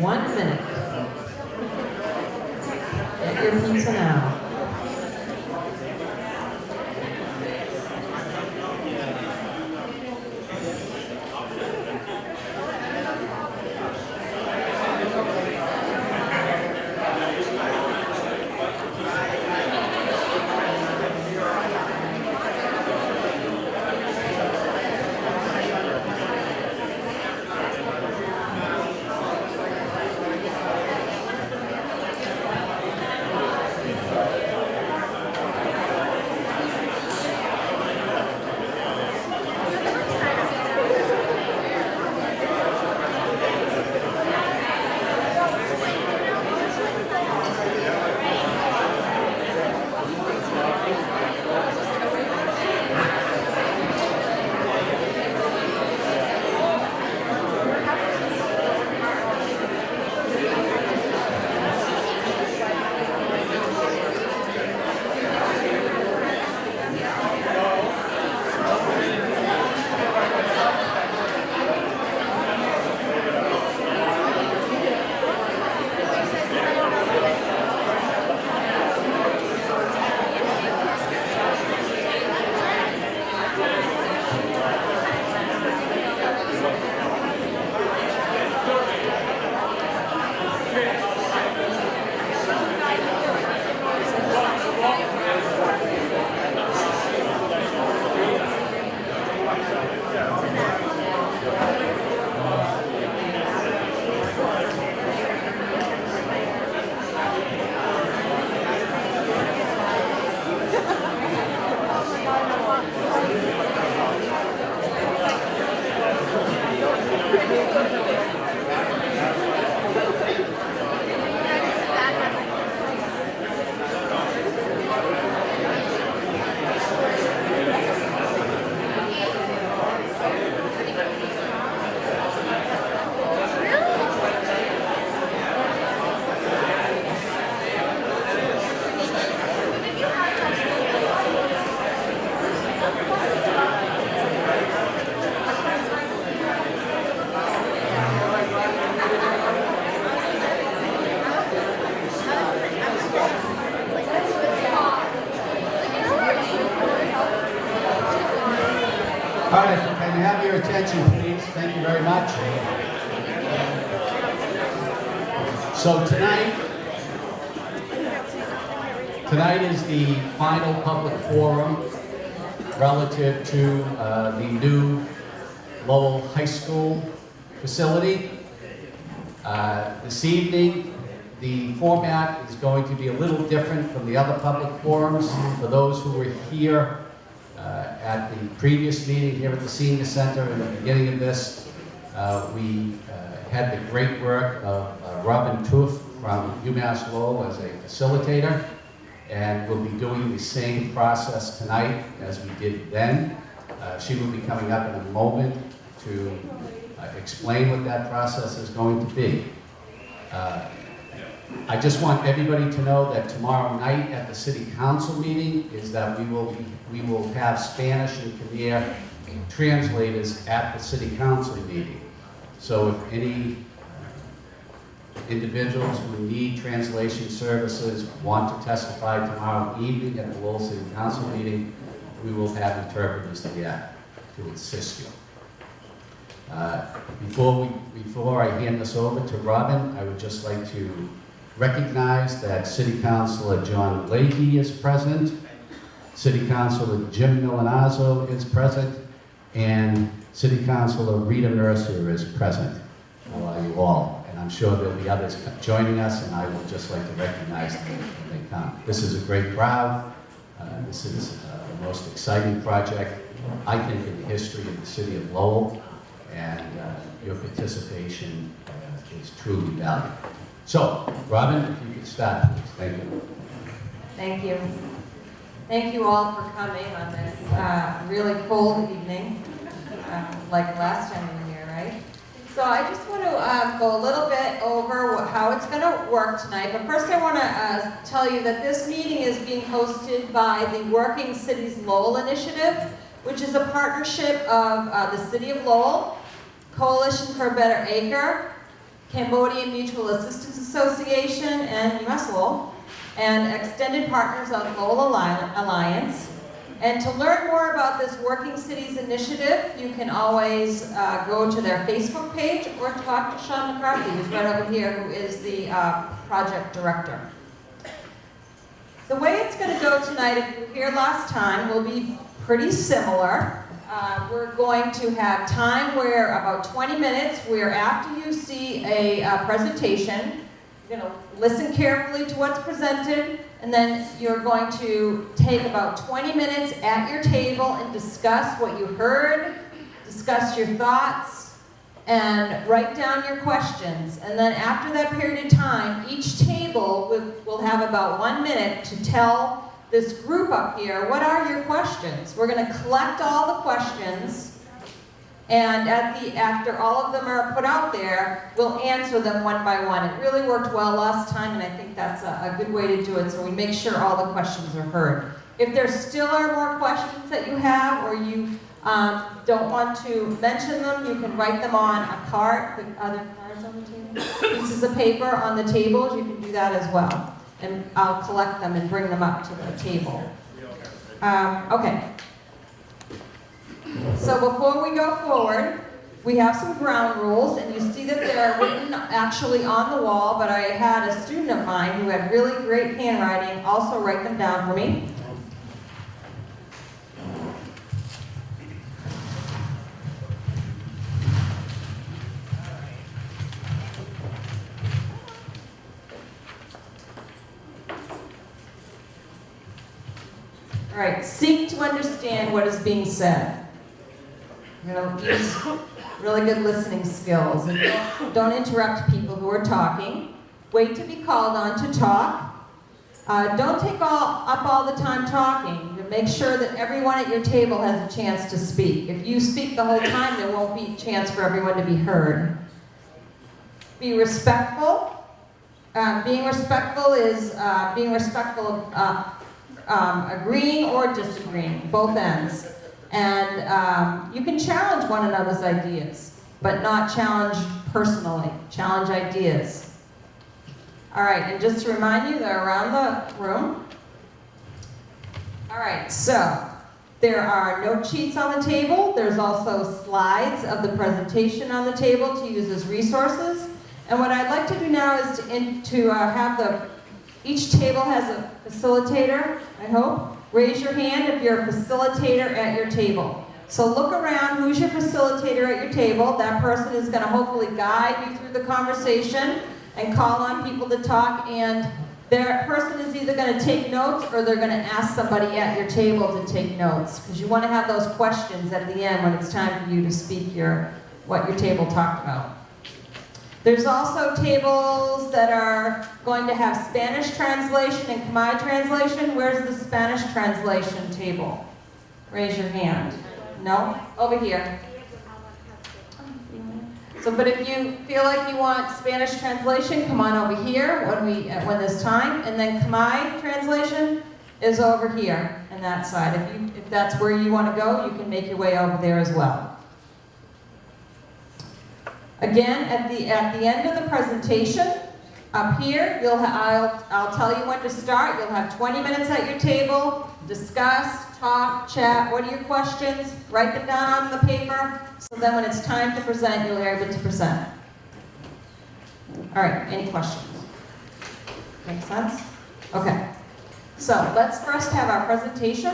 1 minute. Get your pizza now. All right, can I have your attention, please? Thank you very much. So tonight is the final public forum relative to the new Lowell High School facility. This evening, the format is going to be a little different from the other public forums. For those who were here at the previous meeting here at the Senior Center in the beginning of this, we had the great work of Robin Toof from UMass Lowell as a facilitator, and we'll be doing the same process tonight as we did then. She will be coming up in a moment to explain what that process is going to be. I just want everybody to know that tomorrow night at the City Council meeting is that we will have Spanish and Khmer translators at the City Council meeting. So if any individuals who need translation services want to testify tomorrow evening at the Lowell City Council meeting, we will have interpreters there to assist you. Before I hand this over to Robin, I would just like to recognize that City Councilor John Leahy is present, City Councilor Jim Milanazzo is present, and City Councilor Rita Mercer is present. How are you all? And I'm sure there'll be others joining us, and I would just like to recognize them when they come. This is a great crowd. This is the most exciting project, I think, in the history of the city of Lowell, and your participation is truly valued. So, Robin, if you could start, please. Thank you. Thank you. Thank you all for coming on this really cold evening, like last time we were here, right? So I just want to go a little bit over how it's going to work tonight. But first I want to tell you that this meeting is being hosted by the Working Cities Lowell Initiative, which is a partnership of the City of Lowell, Coalition for a Better Acre, Cambodian Mutual Assistance Association, and US Lowell, and extended partners of Lowell Alliance. And to learn more about this Working Cities initiative, you can always go to their Facebook page or talk to Sean McCarthy, who's right over here, who is the project director. The way it's going to go tonight, if you were here last time, will be pretty similar. We're going to have time where about 20 minutes, where after you see a presentation, you're going to listen carefully to what's presented, and then you're going to take about 20 minutes at your table and discuss what you heard, discuss your thoughts, and write down your questions. And then after that period of time, each table will have about 1 minute to tell this group up here, what are your questions? We're going to collect all the questions, and after all of them are put out there, we'll answer them one by one. It really worked well last time, and I think that's a good way to do it, so we make sure all the questions are heard. If there still are more questions that you have, or you don't want to mention them, you can write them on a card, the other cards on the table, pieces of paper on the tables, you can do that as well. And I'll collect them and bring them up to the table. Okay. So before we go forward, we have some ground rules, and you see that they're written actually on the wall, but I had a student of mine who had really great handwriting also write them down for me. All right, seek to understand what is being said. You're going to use really good listening skills. And don't interrupt people who are talking. Wait to be called on to talk. Don't take up all the time talking. Make sure that everyone at your table has a chance to speak. If you speak the whole time, there won't be a chance for everyone to be heard. Be respectful. Being respectful is being respectful of agreeing or disagreeing, both ends. And you can challenge one another's ideas, but not challenge personally. Challenge ideas. All right, and just to remind you, they're around the room. All right, so there are note sheets on the table. There's also slides of the presentation on the table to use as resources. And what I'd like to do now is to have each table has a facilitator, I hope. Raise your hand if you're a facilitator at your table. So look around, who's your facilitator at your table? That person is going to hopefully guide you through the conversation and call on people to talk, and that person is either going to take notes or they're going to ask somebody at your table to take notes, because you want to have those questions at the end when it's time for you to speak what your table talked about. There's also tables that are going to have Spanish translation and Khmer translation. Where's the Spanish translation table? Raise your hand. No? Over here. So, but if you feel like you want Spanish translation, come on over here when there's time. And then Khmer translation is over here on that side. If that's where you want to go, you can make your way over there as well. Again, at the end of the presentation, up here, I'll tell you when to start. You'll have 20 minutes at your table. Discuss, talk, chat. What are your questions? Write them down on the paper, so then when it's time to present, you'll be able to present. All right, any questions? Make sense? Okay. So let's first have our presentation.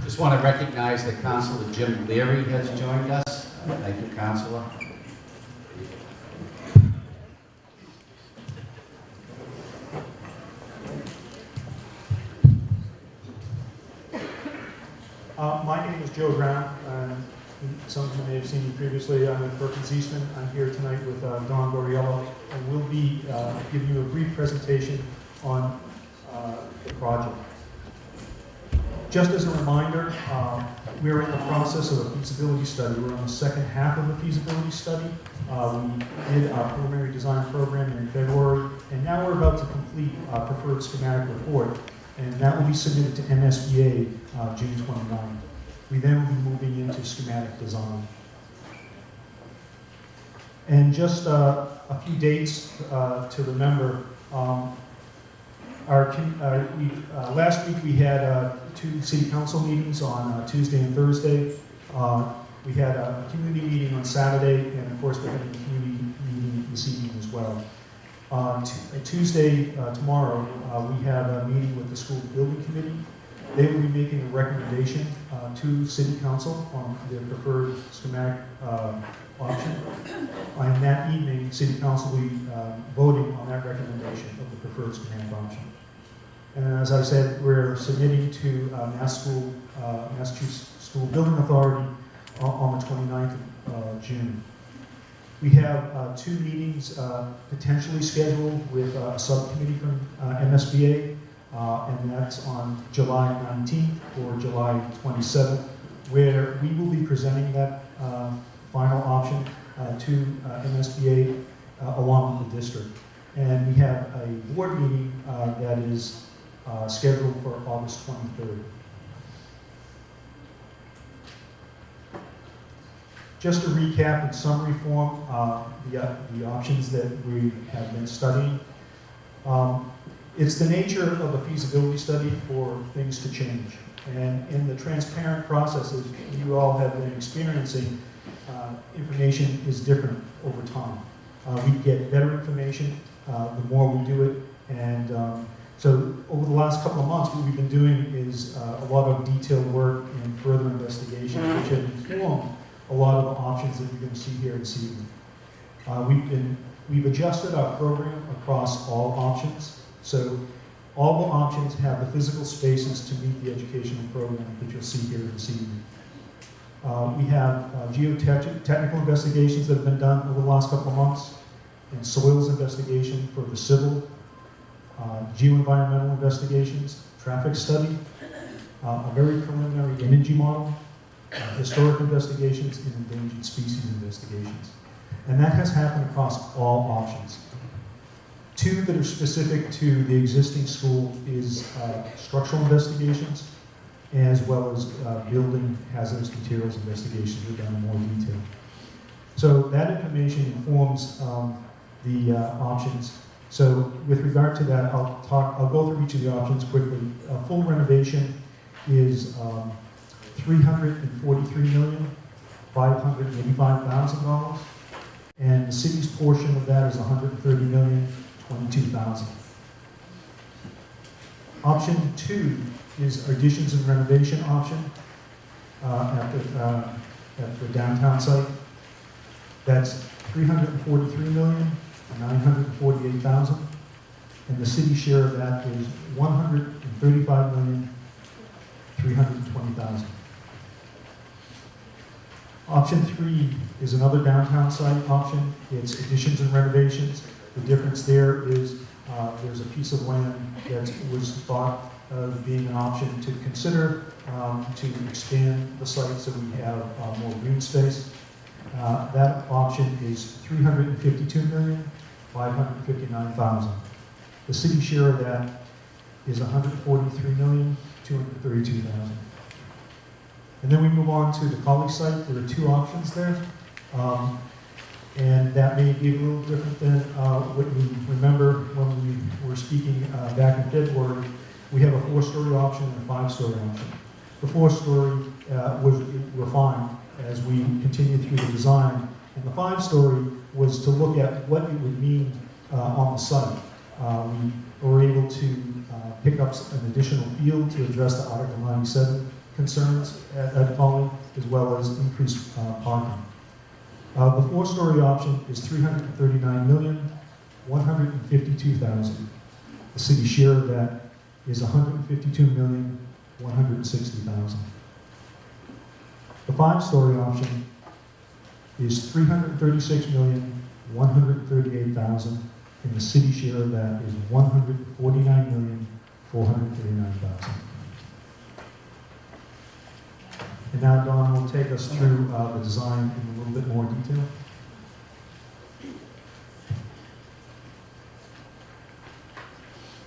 Just want to recognize that Councilor Jim Leary has joined us. Thank you, Councilor. My name is Joe Brown. Some of you may have seen me previously. I'm with Perkins Eastman. I'm here tonight with Don Goriello, and we'll be giving you a brief presentation on the project. Just as a reminder, we're in the process of a feasibility study. We're on the second half of the feasibility study. We did our preliminary design program in February, and now we're about to complete our preferred schematic report, and that will be submitted to MSBA June 29th. We then will be moving into schematic design. And just a few dates to remember. Last week we had 2 city council meetings on Tuesday and Thursday. We had a community meeting on Saturday, and of course we're having a community meeting this evening as well. Tuesday, tomorrow, we have a meeting with the school building committee. They will be making a recommendation to city council on their preferred schematic option. And that evening, city council will be voting on that recommendation of the preferred schematic option. And as I said, we're submitting to Massachusetts School Building Authority on the 29th of June. We have 2 meetings potentially scheduled with a subcommittee from MSBA, and that's on July 19th or July 27th, where we will be presenting that final option to MSBA along with the district. And we have a board meeting that is scheduled for August 23rd. Just to recap in summary form, the options that we have been studying. It's the nature of a feasibility study for things to change. And in the transparent processes you all have been experiencing, information is different over time. We get better information the more we do it. And so over the last couple of months, what we've been doing is a lot of detailed work and further investigation, which have informed a lot of the options that you're going to see here this evening. We've adjusted our program across all options. So all the options have the physical spaces to meet the educational program that you'll see here this evening. We have geotechnical investigations that have been done over the last couple of months, and soils investigation for the civil, geoenvironmental investigations, traffic study, a very preliminary energy model, historic investigations, and endangered species investigations. And that has happened across all options. 2 that are specific to the existing school is structural investigations, as well as building hazardous materials investigations are done in more detail. So that information informs the options. So with regard to that, I'll go through each of the options quickly. Full renovation is $343,585,000, and the city's portion of that is $130,022,000. Option 2 is additions and renovation option at the downtown site. That's $343,948,000, and the city share of that is $135,320,000. Option 3 is another downtown site option. It's additions and renovations. The difference there is there's a piece of land that was thought of being an option to consider to expand the site so we have more green space. That option is $352,559,000. The city share of that is $143,232,000. And then we move on to the college site. There are 2 options there. And that may be a little different than what you remember when we were speaking back in February. We have a 4-story option and a 5-story option. The 4-story was refined as we continue through the design. And the 5-story was to look at what it would mean on the site. We were able to pick up an additional field to address the Article 97 concerns at Lowell, as well as increased parking. The 4-story option is $339,152,000. The city share of that is $152,160,000. The 5-story option is $336,138,000, and the city share of that is $149,439,000. And now Dawn will take us through the design in a little bit more detail.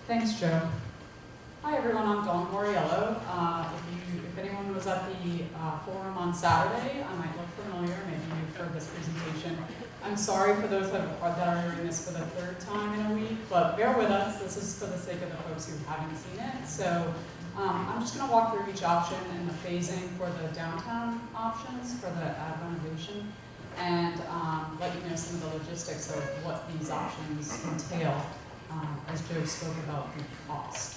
Thanks, Joe. Hi everyone, I'm Dawn Moriello. If anyone was at the forum on Saturday. I might look familiar, maybe you've heard this presentation. I'm sorry for those that are hearing this for the third time in a week, but bear with us. This is for the sake of the folks who haven't seen it. So I'm just going to walk through each option and the phasing for the downtown options for the renovation, and let you know some of the logistics of what these options entail, as Joe spoke about the cost.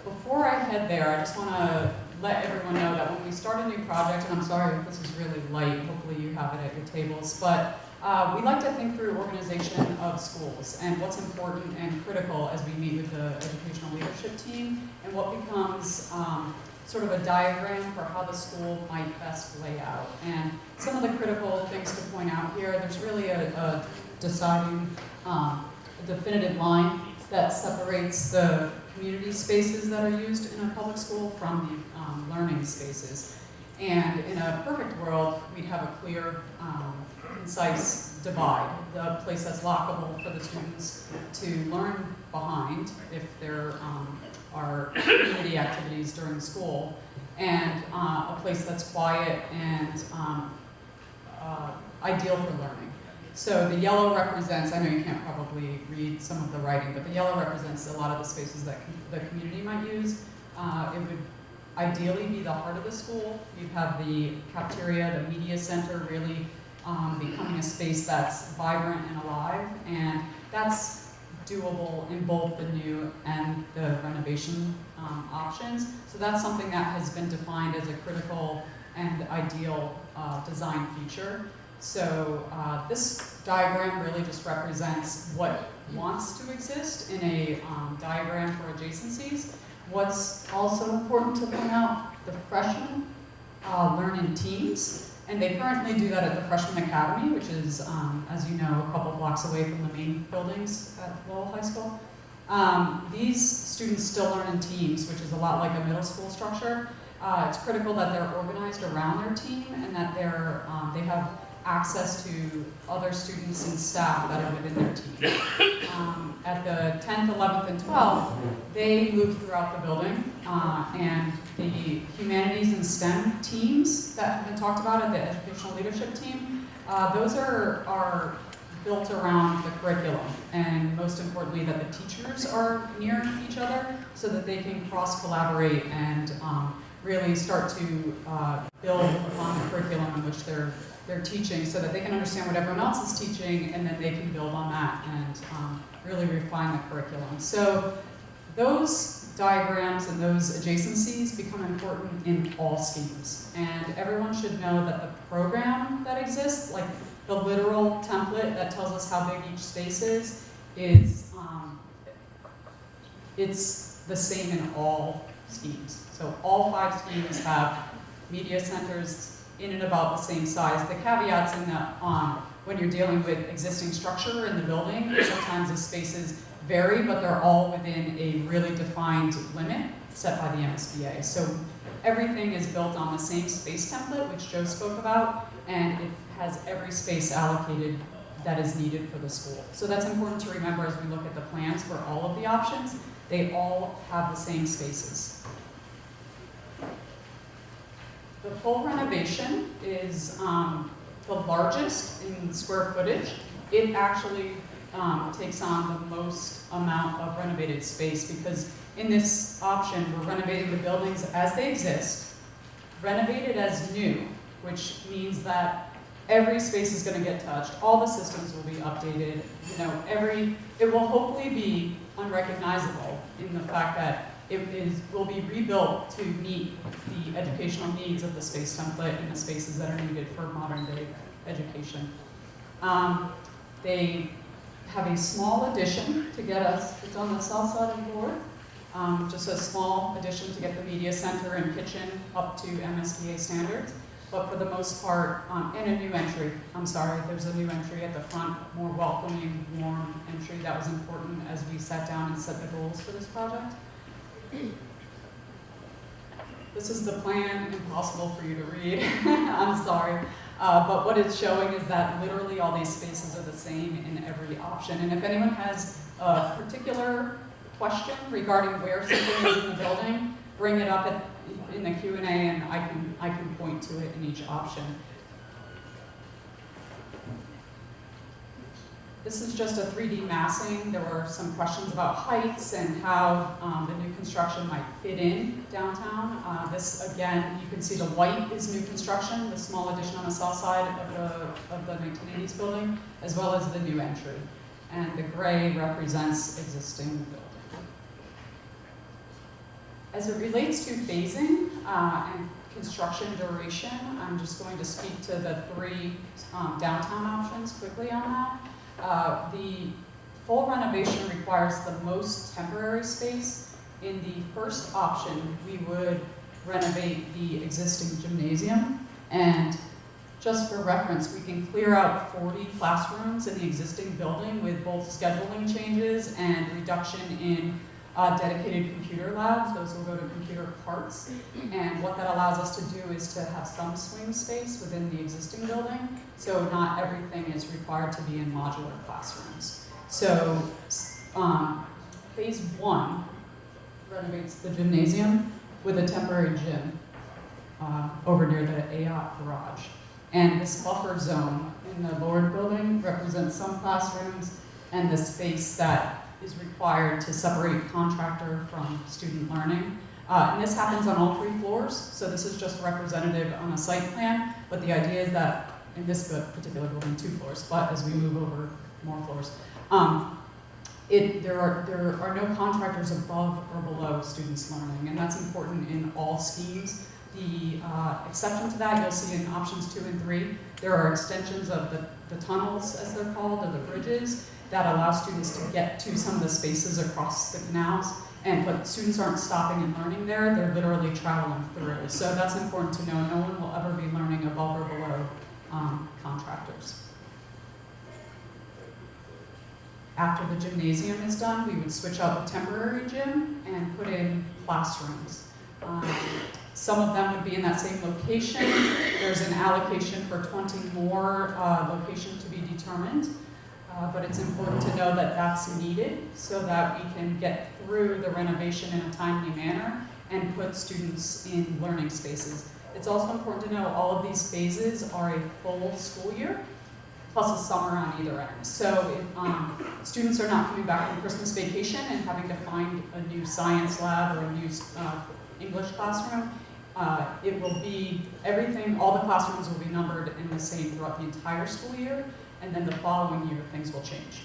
Before I head there, I just want to let everyone know that when we start a new project, and I'm sorry if this is really light, hopefully you have it at your tables, but we like to think through organization of schools and what's important and critical as we meet with the educational leadership team, and what becomes sort of a diagram for how the school might best lay out. And some of the critical things to point out here, there's really a deciding, a definitive line that separates the community spaces that are used in a public school from the learning spaces. And in a perfect world, we'd have a clear, concise divide, the place that's lockable for the students to learn behind if there are community activities during school, and a place that's quiet and ideal for learning. So the yellow represents, I know you can't probably read some of the writing, but the yellow represents a lot of the spaces that the community might use. It would ideally be the heart of the school. You'd have the cafeteria, the media center really becoming a space that's vibrant and alive, and that's doable in both the new and the renovation options. So that's something that has been defined as a critical and ideal design feature. So this diagram really just represents what wants to exist in a diagram for adjacencies. What's also important to point out, the freshmen learn in teams, and they currently do that at the Freshman Academy, which is, as you know, a couple blocks away from the main buildings at Lowell High School. These students still learn in teams, which is a lot like a middle school structure. It's critical that they're organized around their team and that they have access to other students and staff that are within their team. At the 10th, 11th, and 12th, they move throughout the building, and the humanities and STEM teams that have been talked about at the educational leadership team, those are built around the curriculum, and most importantly that the teachers are near each other so that they can cross-collaborate and really start to build upon the curriculum in which they're teaching, so that they can understand what everyone else is teaching, and then they can build on that and really refine the curriculum. So those diagrams and those adjacencies become important in all schemes. And everyone should know that the program that exists, like the literal template that tells us how big each space is it's the same in all schemes. So all 5 schemes have media centers in and about the same size. The caveats in that when you're dealing with existing structure in the building, sometimes the spaces vary, but they're all within a really defined limit set by the MSBA. So everything is built on the same space template, which Joe spoke about, and it has every space allocated that is needed for the school. So that's important to remember as we look at the plans for all of the options. They all have the same spaces. The full renovation is the largest in square footage. It actually takes on the most amount of renovated space, because in this option, we're renovating the buildings as they exist, renovated as new, which means that every space is going to get touched, all the systems will be updated, it will hopefully be unrecognizable in the fact that will be rebuilt to meet the educational needs of the space template and the spaces that are needed for modern day education. They have a small addition to get us, it's on the south side of the board, just a small addition to get the media center and kitchen up to MSBA standards. But for the most part, and a new entry, there's a new entry at the front, more welcoming, warm entry. That was important as we sat down and set the goals for this project. This is the plan, impossible for you to read, I'm sorry. But what it's showing is that literally all these spaces are the same in every option. And if anyone has a particular question regarding where something is in the building, bring it up in the Q&A, and I can point to it in each option. This is just a 3D massing. There were some questions about heights and how the new construction might fit in downtown. This, again, you can see the white is new construction, the small addition on the south side of the 1980s building, as well as the new entry. And the gray represents existing building. As it relates to phasing and construction duration, I'm just going to speak to the 3 downtown options quickly on that. The full renovation requires the most temporary space. In the first option, we would renovate the existing gymnasium, and just for reference, we can clear out 40 classrooms in the existing building with both scheduling changes and reduction in dedicated computer labs. Those will go to computer parts. And what that allows us to do is to have some swing space within the existing building, so not everything is required to be in modular classrooms. So phase 1 renovates the gymnasium with a temporary gym over near the AOT garage. And this buffer zone in the lower building represents some classrooms and the space that is required to separate contractor from student learning. And this happens on all 3 floors, so this is just representative on a site plan, but the idea is that in this particular building, 2 floors, but as we move over more floors, there are no contractors above or below students learning, and that's important in all schemes. The exception to that you'll see in options 2 and 3. There are extensions of the tunnels, as they're called, or the bridges, that allow students to get to some of the spaces across the canals, but students aren't stopping and learning there, they're literally traveling through. So that's important to know. No one will ever be learning above or below contractors. After the gymnasium is done, we would switch out the temporary gym and put in classrooms. Some of them would be in that same location. There's an allocation for 20 more locations to be determined. But it's important to know that that's needed so that we can get through the renovation in a timely manner and put students in learning spaces. It's also important to know all of these phases are a full school year, plus a summer on either end. So if students are not coming back from Christmas vacation and having to find a new science lab or a new English classroom, it will be everything, all the classrooms will be numbered in the same throughout the entire school year, and then the following year things will change.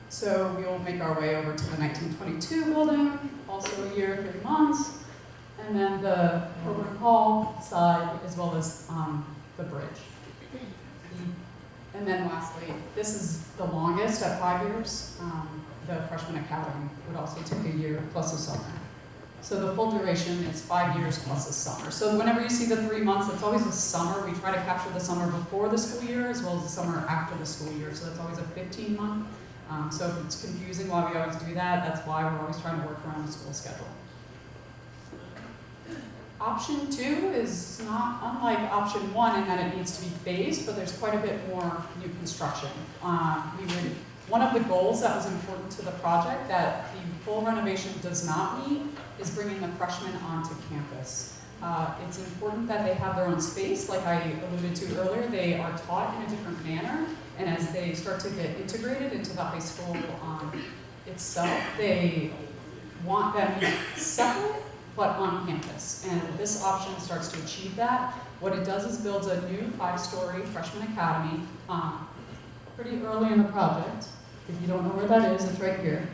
So we will make our way over to the 1922 building, also a year, 3 months, and then the Program Hall side, as well as the bridge. And then lastly, this is the longest at 5 years. The Freshman Academy would also take a year plus a summer. So the full duration is 5 years plus a summer. So whenever you see the 3 months, it's always a summer. We try to capture the summer before the school year as well as the summer after the school year. So that's always a 15-month. So if it's confusing why we always do that, that's why we're always trying to work around the school schedule. Option 2 is not unlike option 1 in that it needs to be phased, but there's quite a bit more new construction. One of the goals that was important to the project that the full renovation does not meet is bringing the freshmen onto campus. It's important that they have their own space. Like I alluded to earlier, they are taught in a different manner, and as they start to get integrated into the high school itself, they want them separate but on campus. And this option starts to achieve that. What it does is builds a new 5-story freshman academy pretty early in the project. If you don't know where that is, it's right here.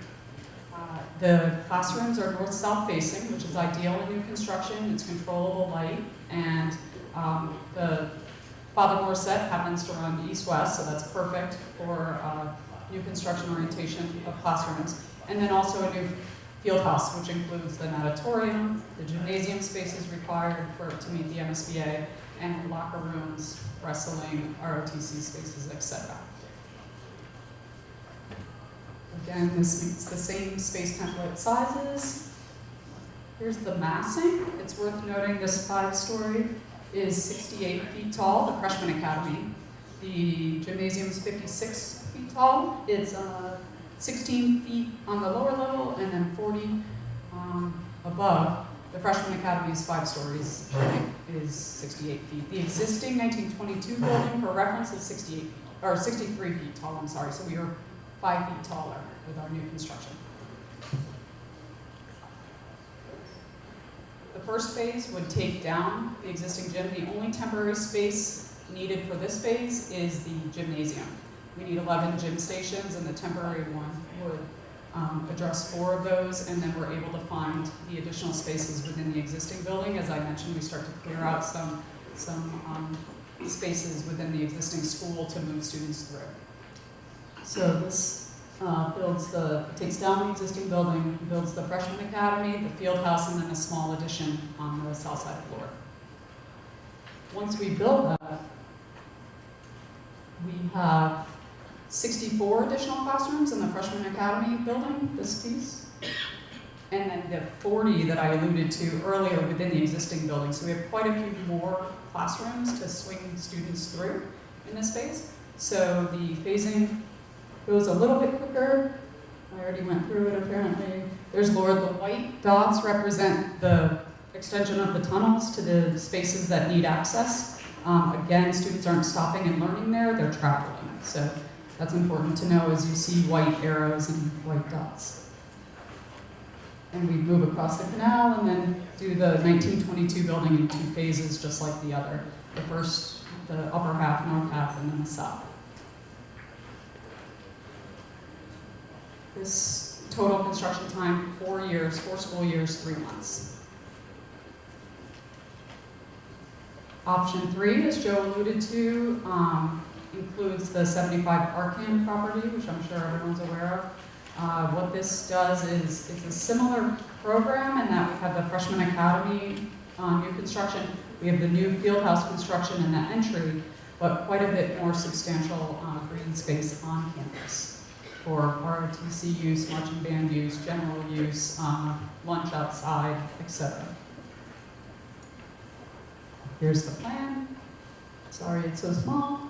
The classrooms are north-south facing, which is ideal in new construction. It's controllable light, and the Father Morissette happens to run east-west, so that's perfect for new construction orientation of classrooms. And then also a new field house, which includes the natatorium, the gymnasium spaces required to meet the MSBA, and locker rooms, wrestling, ROTC spaces, etc. Again, this meets the same space template sizes. Here's the massing. It's worth noting this 5-story is 68 feet tall, the freshman academy. The gymnasium is 56 feet tall. It's 16 feet on the lower level and then 40 above. The Freshman Academy is 5 stories, building is 68 feet. The existing 1922 building, for reference, is 68 feet, or 63 feet tall, I'm sorry, so we are 5 feet taller with our new construction. The first phase would take down the existing gym. The only temporary space needed for this phase is the gymnasium. We need 11 gym stations, and the temporary one would address 4 of those, and then we're able to find the additional spaces within the existing building. As I mentioned, we start to clear out some spaces within the existing school to move students through. So this takes down the existing building, builds the Freshman Academy, the field house, and then a small addition on the south side floor. Once we build that, we have 64 additional classrooms in the Freshman Academy building, this piece, and then the 40 that I alluded to earlier within the existing building. So we have quite a few more classrooms to swing students through in this space. So the phasing goes a little bit quicker. I already went through it apparently. There's Lord. The white dots represent the extension of the tunnels to the spaces that need access. Again, students aren't stopping and learning there, they're traveling. So that's important to know as you see white arrows and white dots. And we move across the canal and then do the 1922 building in 2 phases, just like the other. The first, the upper half, north half, and then the south. This total construction time, 4 years, 4 school years, 3 months. Option 3, as Joe alluded to, includes the 75 Arcan property, which I'm sure everyone's aware of. What this does is, it's a similar program in that we have the Freshman Academy new construction, we have the new field house construction and the entry, but quite a bit more substantial green space on campus for ROTC use, marching band use, general use, lunch outside, etc. Here's the plan. Sorry it's so small.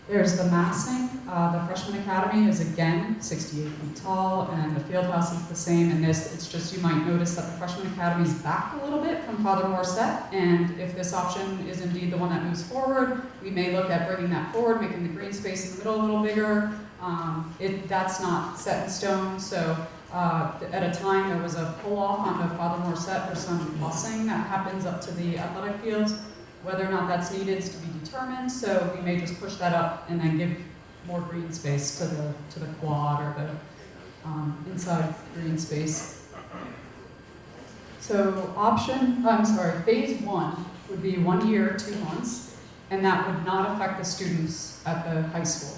There's the massing. The Freshman Academy is again 68 feet tall, and the field house is the same. And this, it's just, you might notice that the Freshman Academy is back a little bit from Father Morset, and if this option is indeed the one that moves forward, we may look at bringing that forward, making the green space in the middle a little bigger. That's not set in stone, so at a time there was a pull-off onto Father Morset for some busing that happens up to the athletic fields. Whether or not that's needed is to be determined, so we may just push that up and then give more green space to the quad or the inside green space. So phase 1 would be 1 year, 2 months, and that would not affect the students at the high school.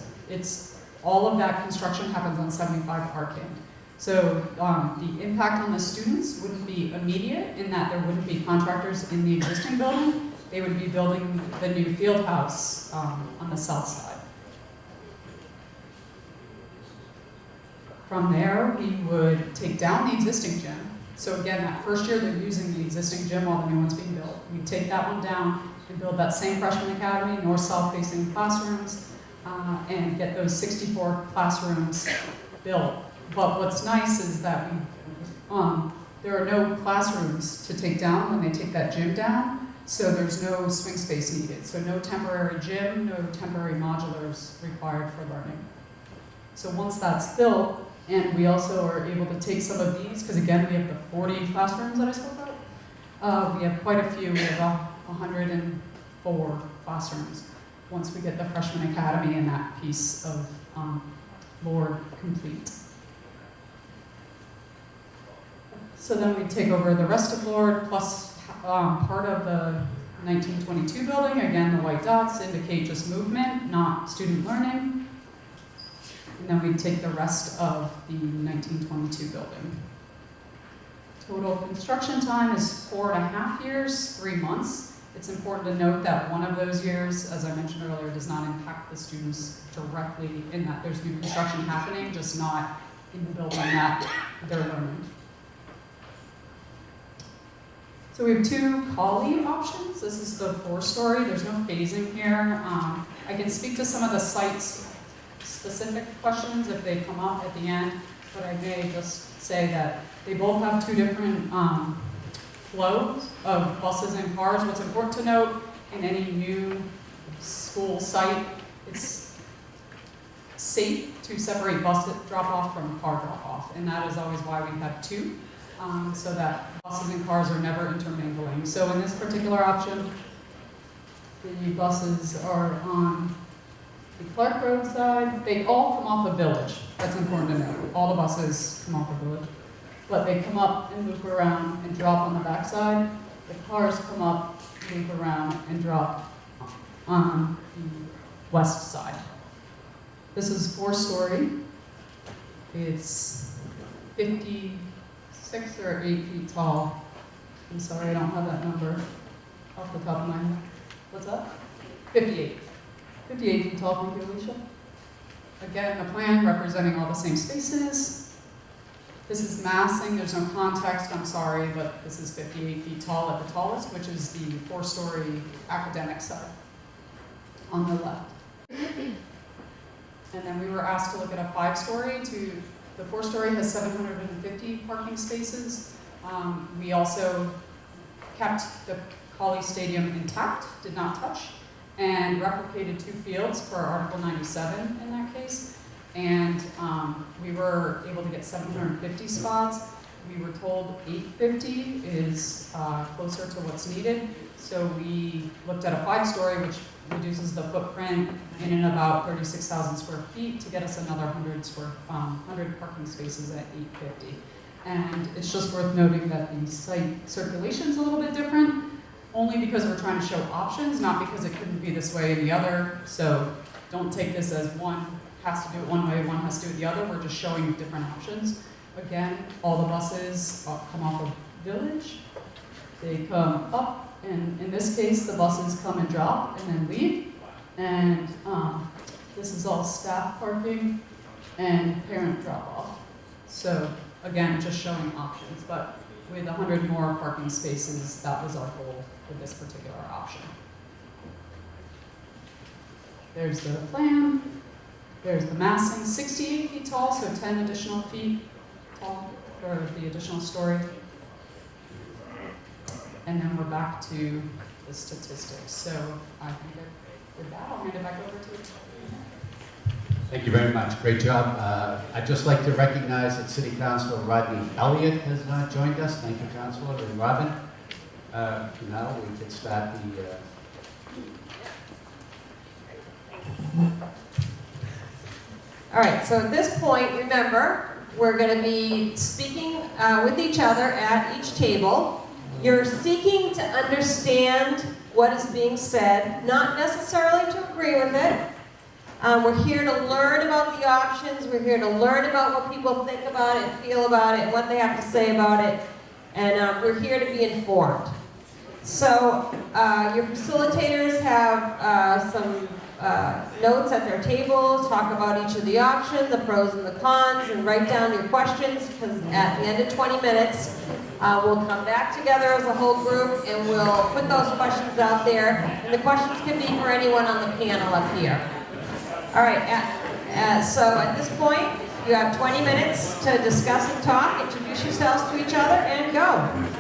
All of that construction happens on 75 Arcan. So the impact on the students wouldn't be immediate in that there wouldn't be contractors in the existing building. They would be building the new field house on the south side. From there, we would take down the existing gym. So again, that first year, they're using the existing gym while the new one's being built. We'd take that one down and build that same Freshman Academy, north-south facing classrooms, and get those 64 classrooms built. But what's nice is that there are no classrooms to take down when they take that gym down. So there's no swing space needed. So no temporary gym, no temporary modulars required for learning. So once that's built, and we also are able to take some of these, because again, we have the 40 classrooms that I spoke about. We have quite a few, we have 104 classrooms once we get the Freshman Academy and that piece of Lord complete. So then we take over the rest of Lord, plus part of the 1922 building. Again, the white dots indicate just movement, not student learning. And then we take the rest of the 1922 building. Total construction time is 4.5 years, 3 months. It's important to note that one of those years, as I mentioned earlier, does not impact the students directly in that there's new construction happening, just not in the building that they're learning. So we have 2 collie options. This is the 4-story. There's no phasing here. I can speak to some of the site-specific questions if they come up at the end, but I may just say that They both have two different flows of buses and cars. What's important to note, in any new school site, it's safe to separate bus drop-off from car drop-off, and that is always why we have two, so that buses and cars are never intermingling. So in this particular option, the buses are on the Clark Road side. They all come off of Village. That's important to note. All the buses come off of Village. But they come up and loop around and drop on the back side. The cars come up, loop around, and drop on the west side. This is 4-story. It's 56 or 8 feet tall. I'm sorry, I don't have that number off the top of my head. What's that? 58. 58 feet tall, thank you, Alicia. Again, the plan representing all the same spaces. This is massing, there's no context, I'm sorry, but this is 58 feet tall at the tallest, which is the 4-story academic side on the left. And then we were asked to look at a 5-story. The 4-story has 750 parking spaces. We also kept the Colley Stadium intact, did not touch, and replicated 2 fields for Article 97 in that case. And we were able to get 750 spots. We were told 850 is closer to what's needed. So we looked at a 5-story, which reduces the footprint in and about 36,000 square feet to get us another 100 parking spaces at 850. And it's just worth noting that the site circulation is a little bit different, only because we're trying to show options, not because it couldn't be this way and the other. So don't take this as one has to do it one way, one has to do it the other. We're just showing different options. Again, all the buses come off of Village. They come up, and in this case, the buses come and drop and then leave. And this is all staff parking and parent drop-off. So again, just showing options, but with 100 more parking spaces, that was our goal for this particular option. There's the plan. There's the massing, 68 feet tall, so 10 additional feet tall for the additional story. And then we're back to the statistics. So I think with that, I'll hand it back over to you. Thank you very much. Great job. I'd just like to recognize that City Councilor Rodney Elliott has joined us. Thank you, Councilor. And Robin, now we can start the... All right, so at this point, remember, we're going to be speaking with each other at each table. You're seeking to understand what is being said, not necessarily to agree with it. We're here to learn about the options. We're here to learn about what people think about it, feel about it, and what they have to say about it. And we're here to be informed. So your facilitators have some notes at their tables, talk about each of the options, the pros and the cons, and write down your questions, because at the end of 20 minutes, we'll come back together as a whole group and we'll put those questions out there. And the questions can be for anyone on the panel up here. All right, so at this point, you have 20 minutes to discuss and talk, introduce yourselves to each other, and go.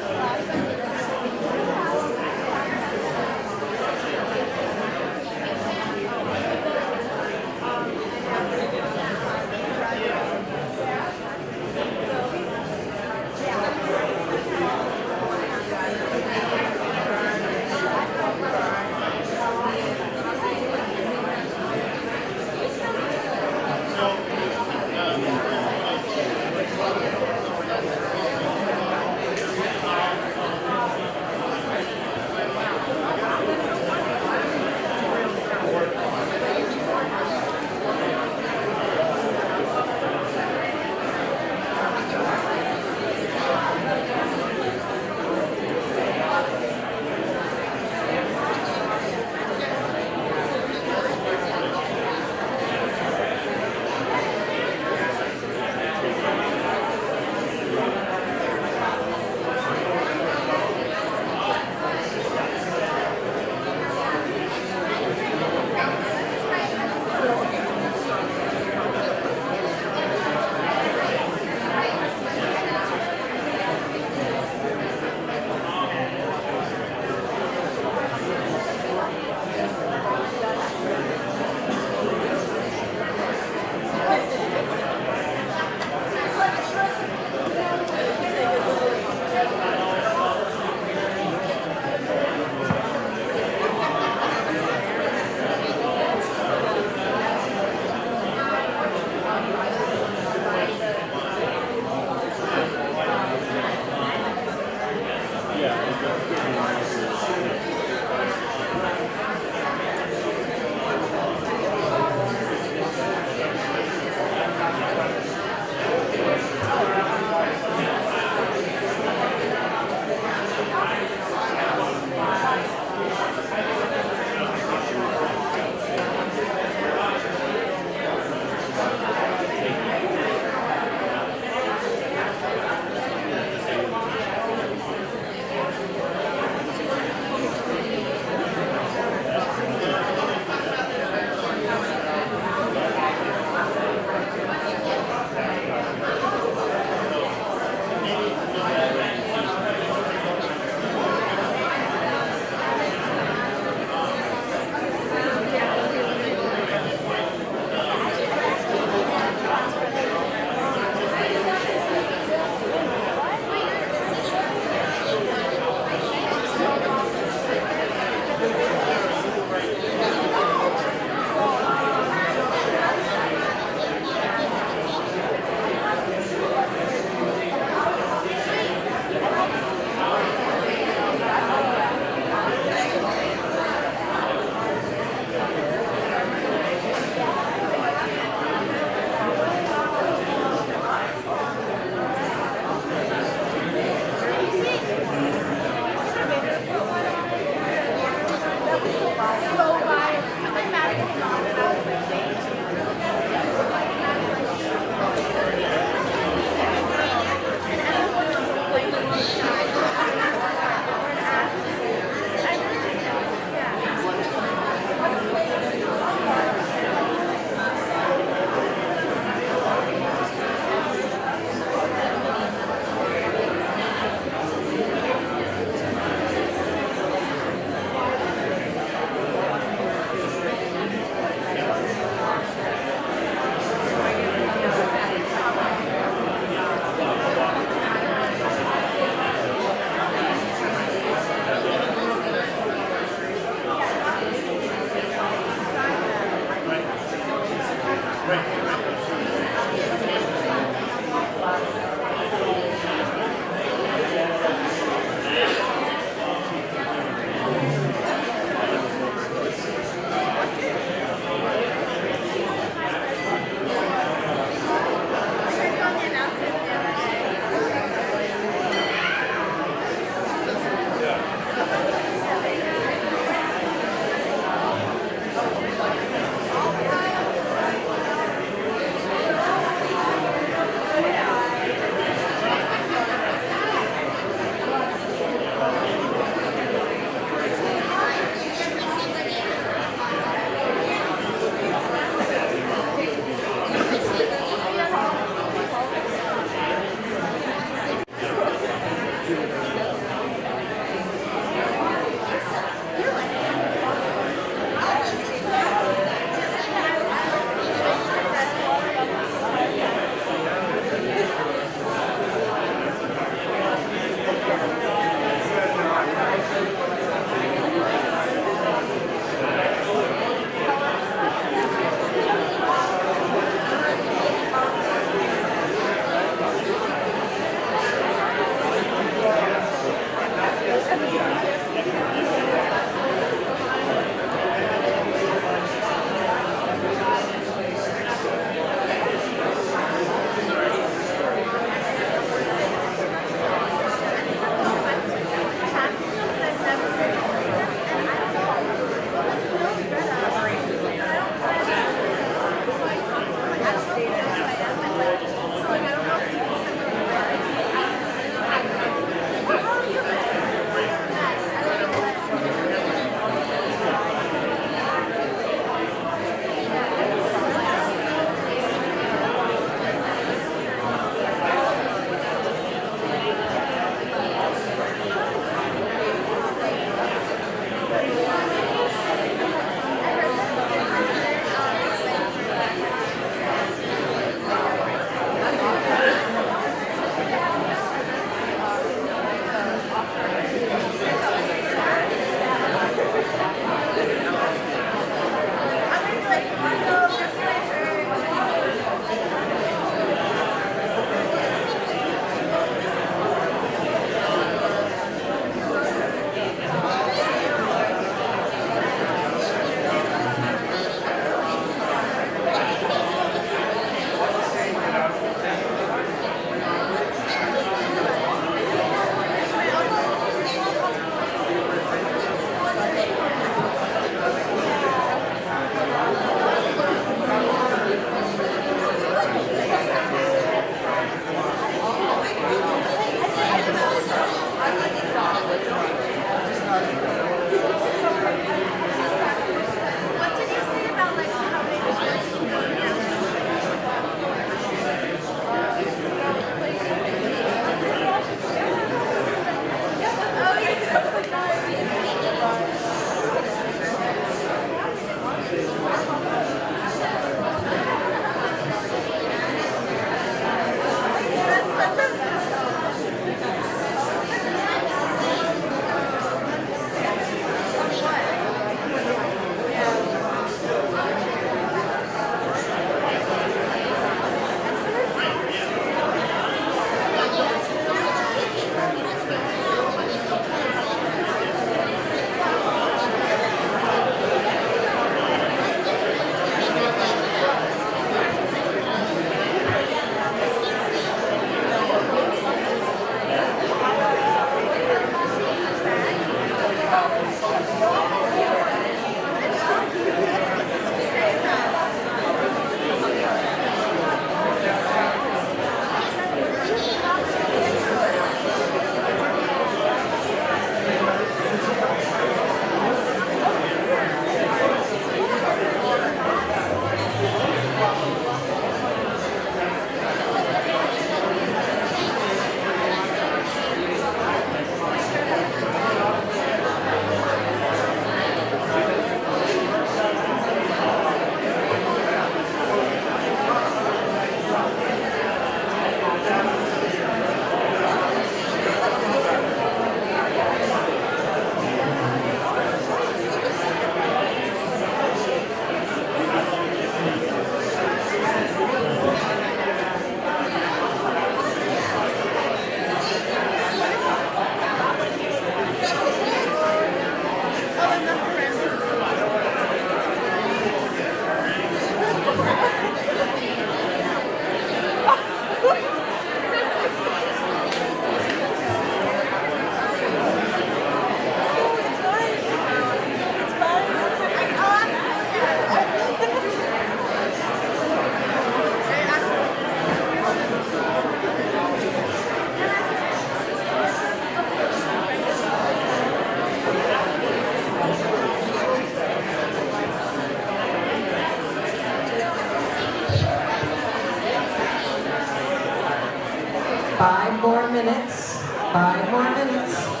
minutes. 5 more minutes.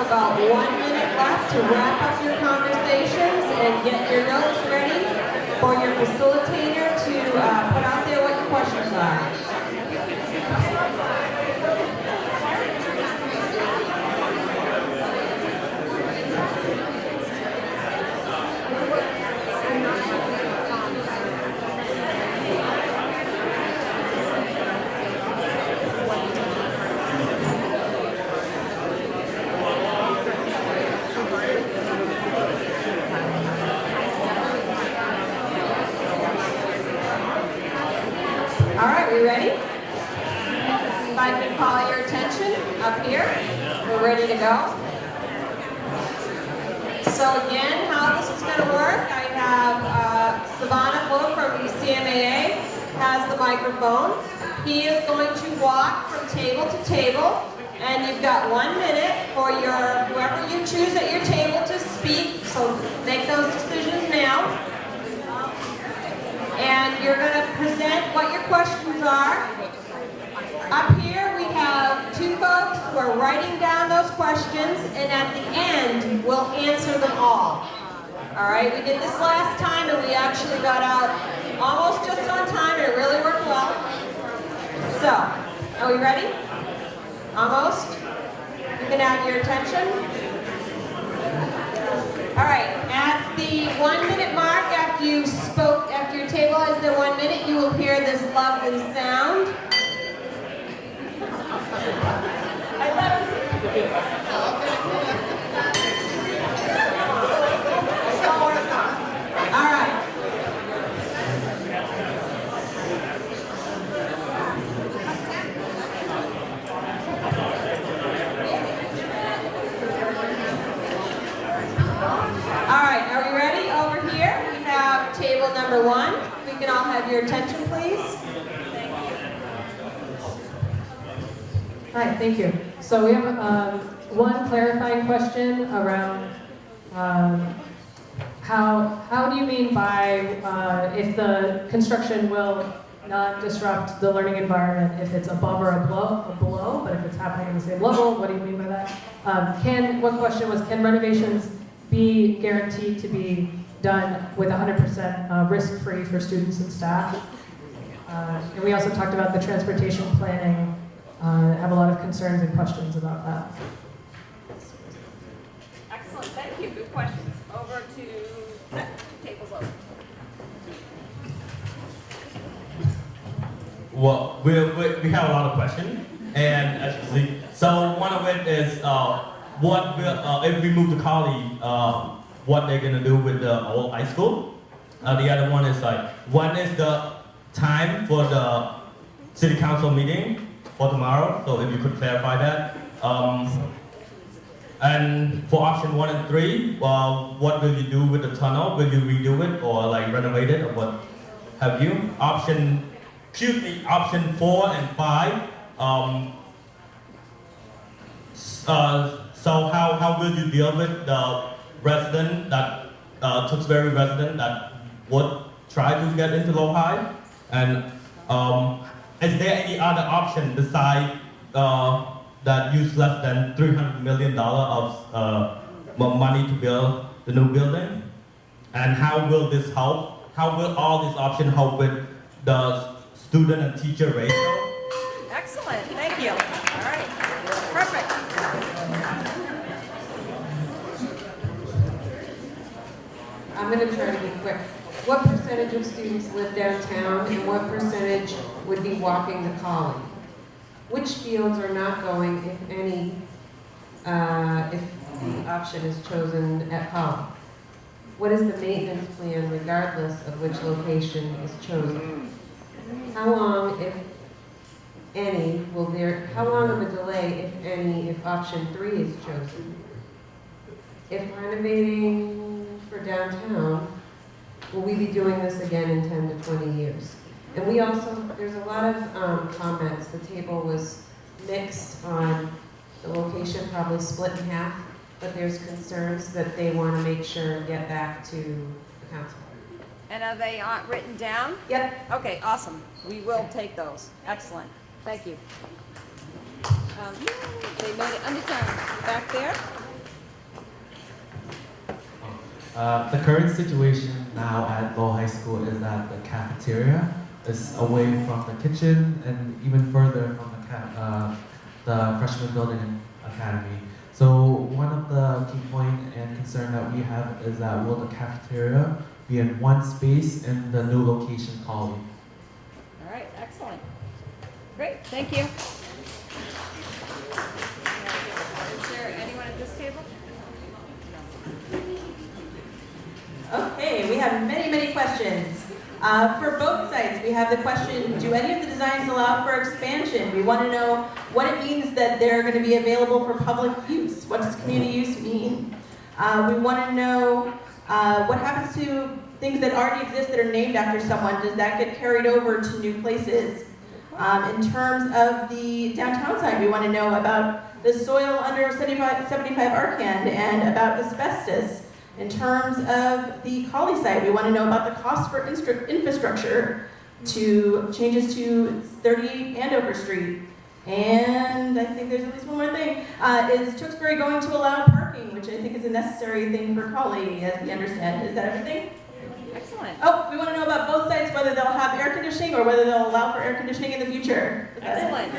about 1 minute left to wrap up your conversations and get your notes ready for your facilitator to put out there what your questions are. All right, we ready? If I can call your attention up here, we're ready to go. So again, how this is going to work, I have Savannah Flo from the CMAA has the microphone. He is going to walk from table to table, and you've got 1 minute for whoever you choose at your table to speak, so make those decisions now. And you're going to present what your questions are. Up here we have two folks who are writing down those questions, and at the end we'll answer them all. All right, we did this last time and we actually got out almost just on time. It really worked well. So, are we ready? Almost? You can have your attention. All right, at the 1 minute mark, after your table has the 1 minute, you will hear this lovely sound. All right. All right, are we ready? Over here, we have table number 1. We can all have your attention, please. Hi, thank you. So we have one clarifying question around how do you mean by if the construction will not disrupt the learning environment if it's above or below, but if it's happening at the same level, what do you mean by that? One question was, can renovations be guaranteed to be done with 100% risk-free for students and staff? And we also talked about the transportation planning. Have a lot of concerns and questions about that. Excellent, thank you. Good questions. Over to tables over. Well, we have a lot of questions, and as you see, so one of it is what will if we move to Cali, what they're gonna do with the old high school. The other one is like, when is the time for the city council meeting for tomorrow? So if you could clarify that. And for option 1 and 3, what will you do with the tunnel? Will you redo it or like renovate it or what have you? Option 4 and 5. So how will you deal with the resident that Tewksbury resident that would try to get into Lowell? And is there any other option besides that use less than $300 million of money to build the new building? And how will this help? How will all these options help with the student and teacher ratio? Excellent, thank you. All right, perfect. I'm going to try to be quick. What percentage of students live downtown and what percentage would be walking to College? Which fields are not going, if any, if the option is chosen at College? What is the maintenance plan regardless of which location is chosen? How long, if any, how long of a delay, if any, if option 3 is chosen? If renovating for downtown, will we be doing this again in 10 to 20 years? And we also, there's a lot of comments. The table was mixed on the location, probably split in half, but there's concerns that they want to make sure and get back to the council. And are they written down? Yep. Okay, awesome. We will take those. Excellent. Thank you. They made it under time. Back there. The current situation now at Lowell High School is that the cafeteria is away from the kitchen and even further from the freshman building and academy. So one of the key point and concern that we have is that will the cafeteria be in one space in the new location Colley? All right, excellent. Great, thank you. Is there anyone at this table? Okay, we have many, many questions. For both sites, we have the question, do any of the designs allow for expansion? We want to know what it means that they're going to be available for public use. What does community use mean? We want to know what happens to things that already exist that are named after someone. Does that get carried over to new places? In terms of the downtown side, we want to know about the soil under 75 Arcand and about asbestos. In terms of the Colley site, we want to know about the cost for infrastructure to changes to 38 Andover Street. And I think there's at least one more thing. Is Tewksbury going to allow parking, which I think is a necessary thing for Colley, as we understand. Is that everything? Excellent. Oh, we want to know about both sites, whether they'll have air conditioning or whether they'll allow for air conditioning in the future. Excellent.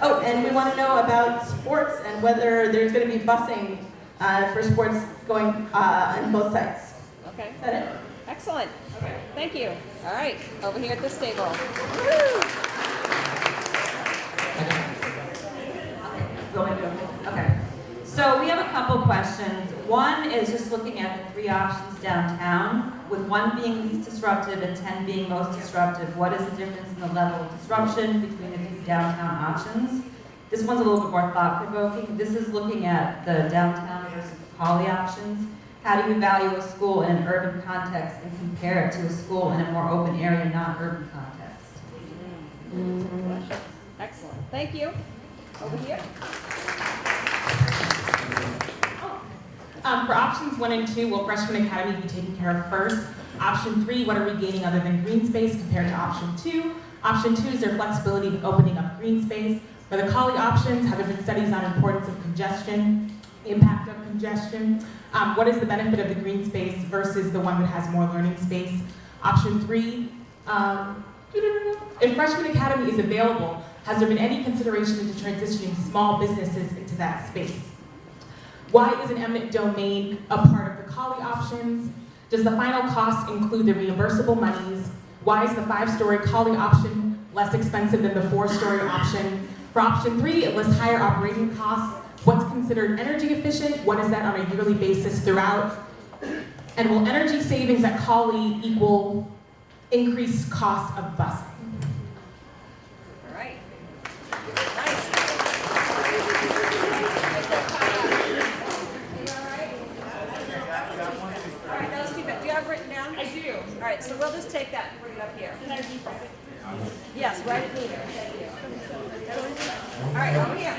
Oh, and we want to know about sports and whether there's going to be busing for sports going on both sites. Okay. Is that it? Excellent. Okay. Thank you. All right, over here at this table. Woo! Okay. So we have a couple questions. One is just looking at the 3 options downtown, with 1 being least disruptive and 10 being most disruptive. What is the difference in the level of disruption between the 2 downtown options? This one's a little bit more thought-provoking. This is looking at the downtown versus Colley options. How do you value a school in an urban context and compare it to a school in a more open area, non-urban context? Excellent. Thank you. Over here. For options 1 and 2, will Freshman Academy be taken care of first? Option 3, what are we gaining other than green space compared to option 2? Option 2 is there flexibility with opening up green space. For the Colley options, have there been studies on importance of congestion, impact of congestion? What is the benefit of the green space versus the one that has more learning space? Option 3, if Freshman Academy is available, has there been any consideration into transitioning small businesses into that space? Why is an eminent domain a part of the Colley options? Does the final cost include the reimbursable monies? Why is the 5-story Colley option less expensive than the 4-story option? For option 3, it lists higher operating costs. What's considered energy efficient? What is that on a yearly basis throughout? And will energy savings at Colley equal increased cost of busing? All right. All right, those 2 bits. Do you have it written down? I do. All right, so we'll just take that and bring it up here. Yes, write it here. Thank you. All right, over here.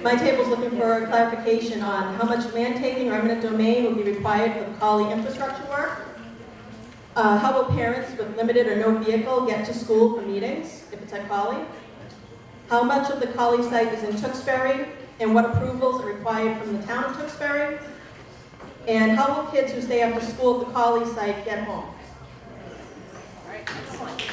My table's looking for a clarification on how much land taking or eminent domain will be required for the Colley infrastructure work. How will parents with limited or no vehicle get to school for meetings if it's at Colley? How much of the Colley site is in Tewksbury and what approvals are required from the town of Tewksbury? And how will kids who stay after school at the Colley site get home? All right, excellent.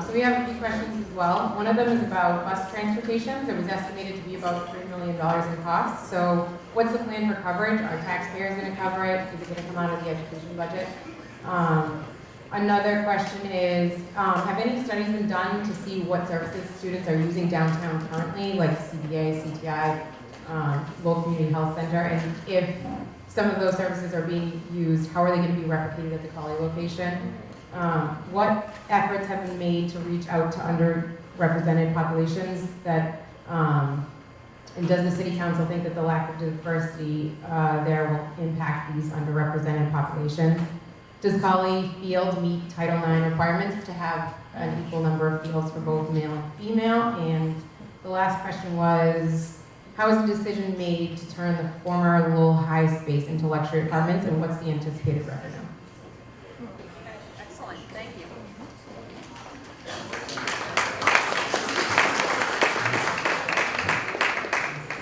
So we have a few questions as well. One of them is about bus transportation. It was estimated to be about $3 million in costs. So what's the plan for coverage? Are taxpayers going to cover it? Is it going to come out of the education budget? Another question is, have any studies been done to see what services students are using downtown currently, like CBA, CTI, Lowell Community Health Center? And if some of those services are being used, how are they going to be replicated at the Colley location? What efforts have been made to reach out to underrepresented populations that, and does the City Council think that the lack of diversity there will impact these underrepresented populations? Does Colley Field meet Title IX requirements to have an equal number of fields for both male and female? And the last question was, how is the decision made to turn the former Lowell High space into luxury apartments, and what's the anticipated revenue?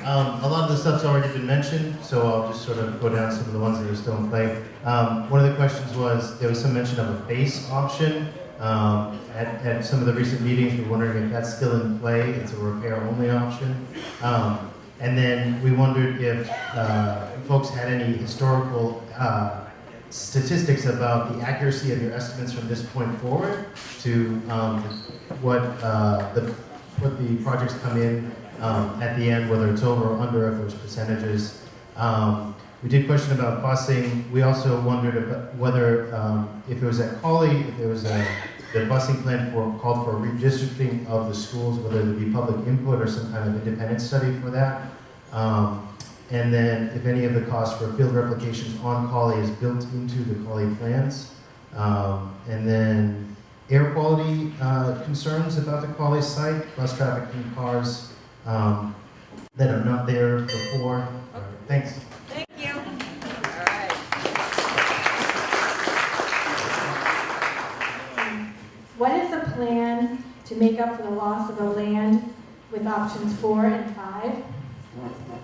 A lot of the stuff's already been mentioned, so I'll just sort of go down some of the ones that are still in play. One of the questions was, there was some mention of a base option. At some of the recent meetings, we're wondering if that's still in play. It's a repair-only option. And then we wondered if folks had any historical statistics about the accuracy of your estimates from this point forward to what the projects come in at the end, whether it's over or under, if there's percentages. We did question about busing. We also wondered about whether, if it was at Colley, if there was the busing plan called for a redistricting of the schools, whether there be public input or some kind of independent study for that. And then if any of the costs for field replications on Colley is built into the Colley plans. And then air quality concerns about the Colley site, bus traffic and cars that are not there before. Thanks. Thank you. All right. What is the plan to make up for the loss of the land with options 4 and 5?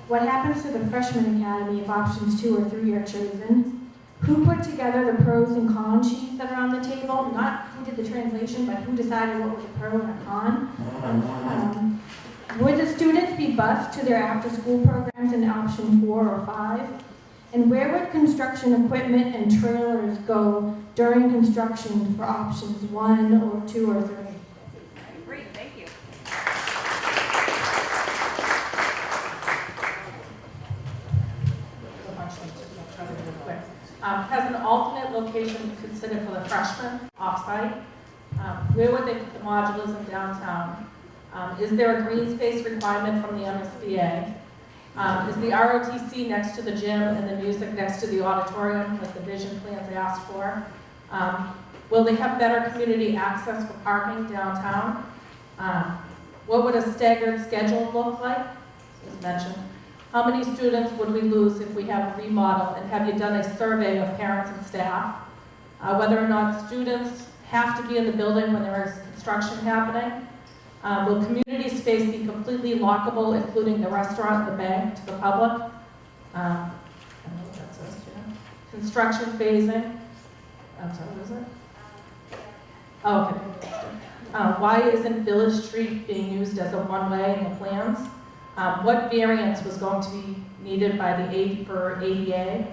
What happens to the freshman academy if options 2 or 3 are chosen? Who put together the pros and cons sheets that are on the table? Not who did the translation, but who decided what was a pro and a con? Would the students be bused to their after-school programs in option 4 or 5? And where would construction equipment and trailers go during construction for options 1 or 2 or 3? Great, thank you. Has an alternate location considered for the freshmen off-site? Where would they put the modulars in downtown? Is there a green space requirement from the MSBA? Is the ROTC next to the gym and the music next to the auditorium, like the vision plans asked for? Will they have better community access for parking downtown? What would a staggered schedule look like? As mentioned. How many students would we lose if we have a remodel? And have you done a survey of parents and staff? Whether or not students have to be in the building when there is construction happening? Will community space be completely lockable, including the restaurant and the bank, to the public? I don't know what that says, Jan. Construction phasing. I'm sorry, what is it? Oh, okay. Why isn't Village Street being used as a one-way in the plans? What variance was going to be needed by the for ADA?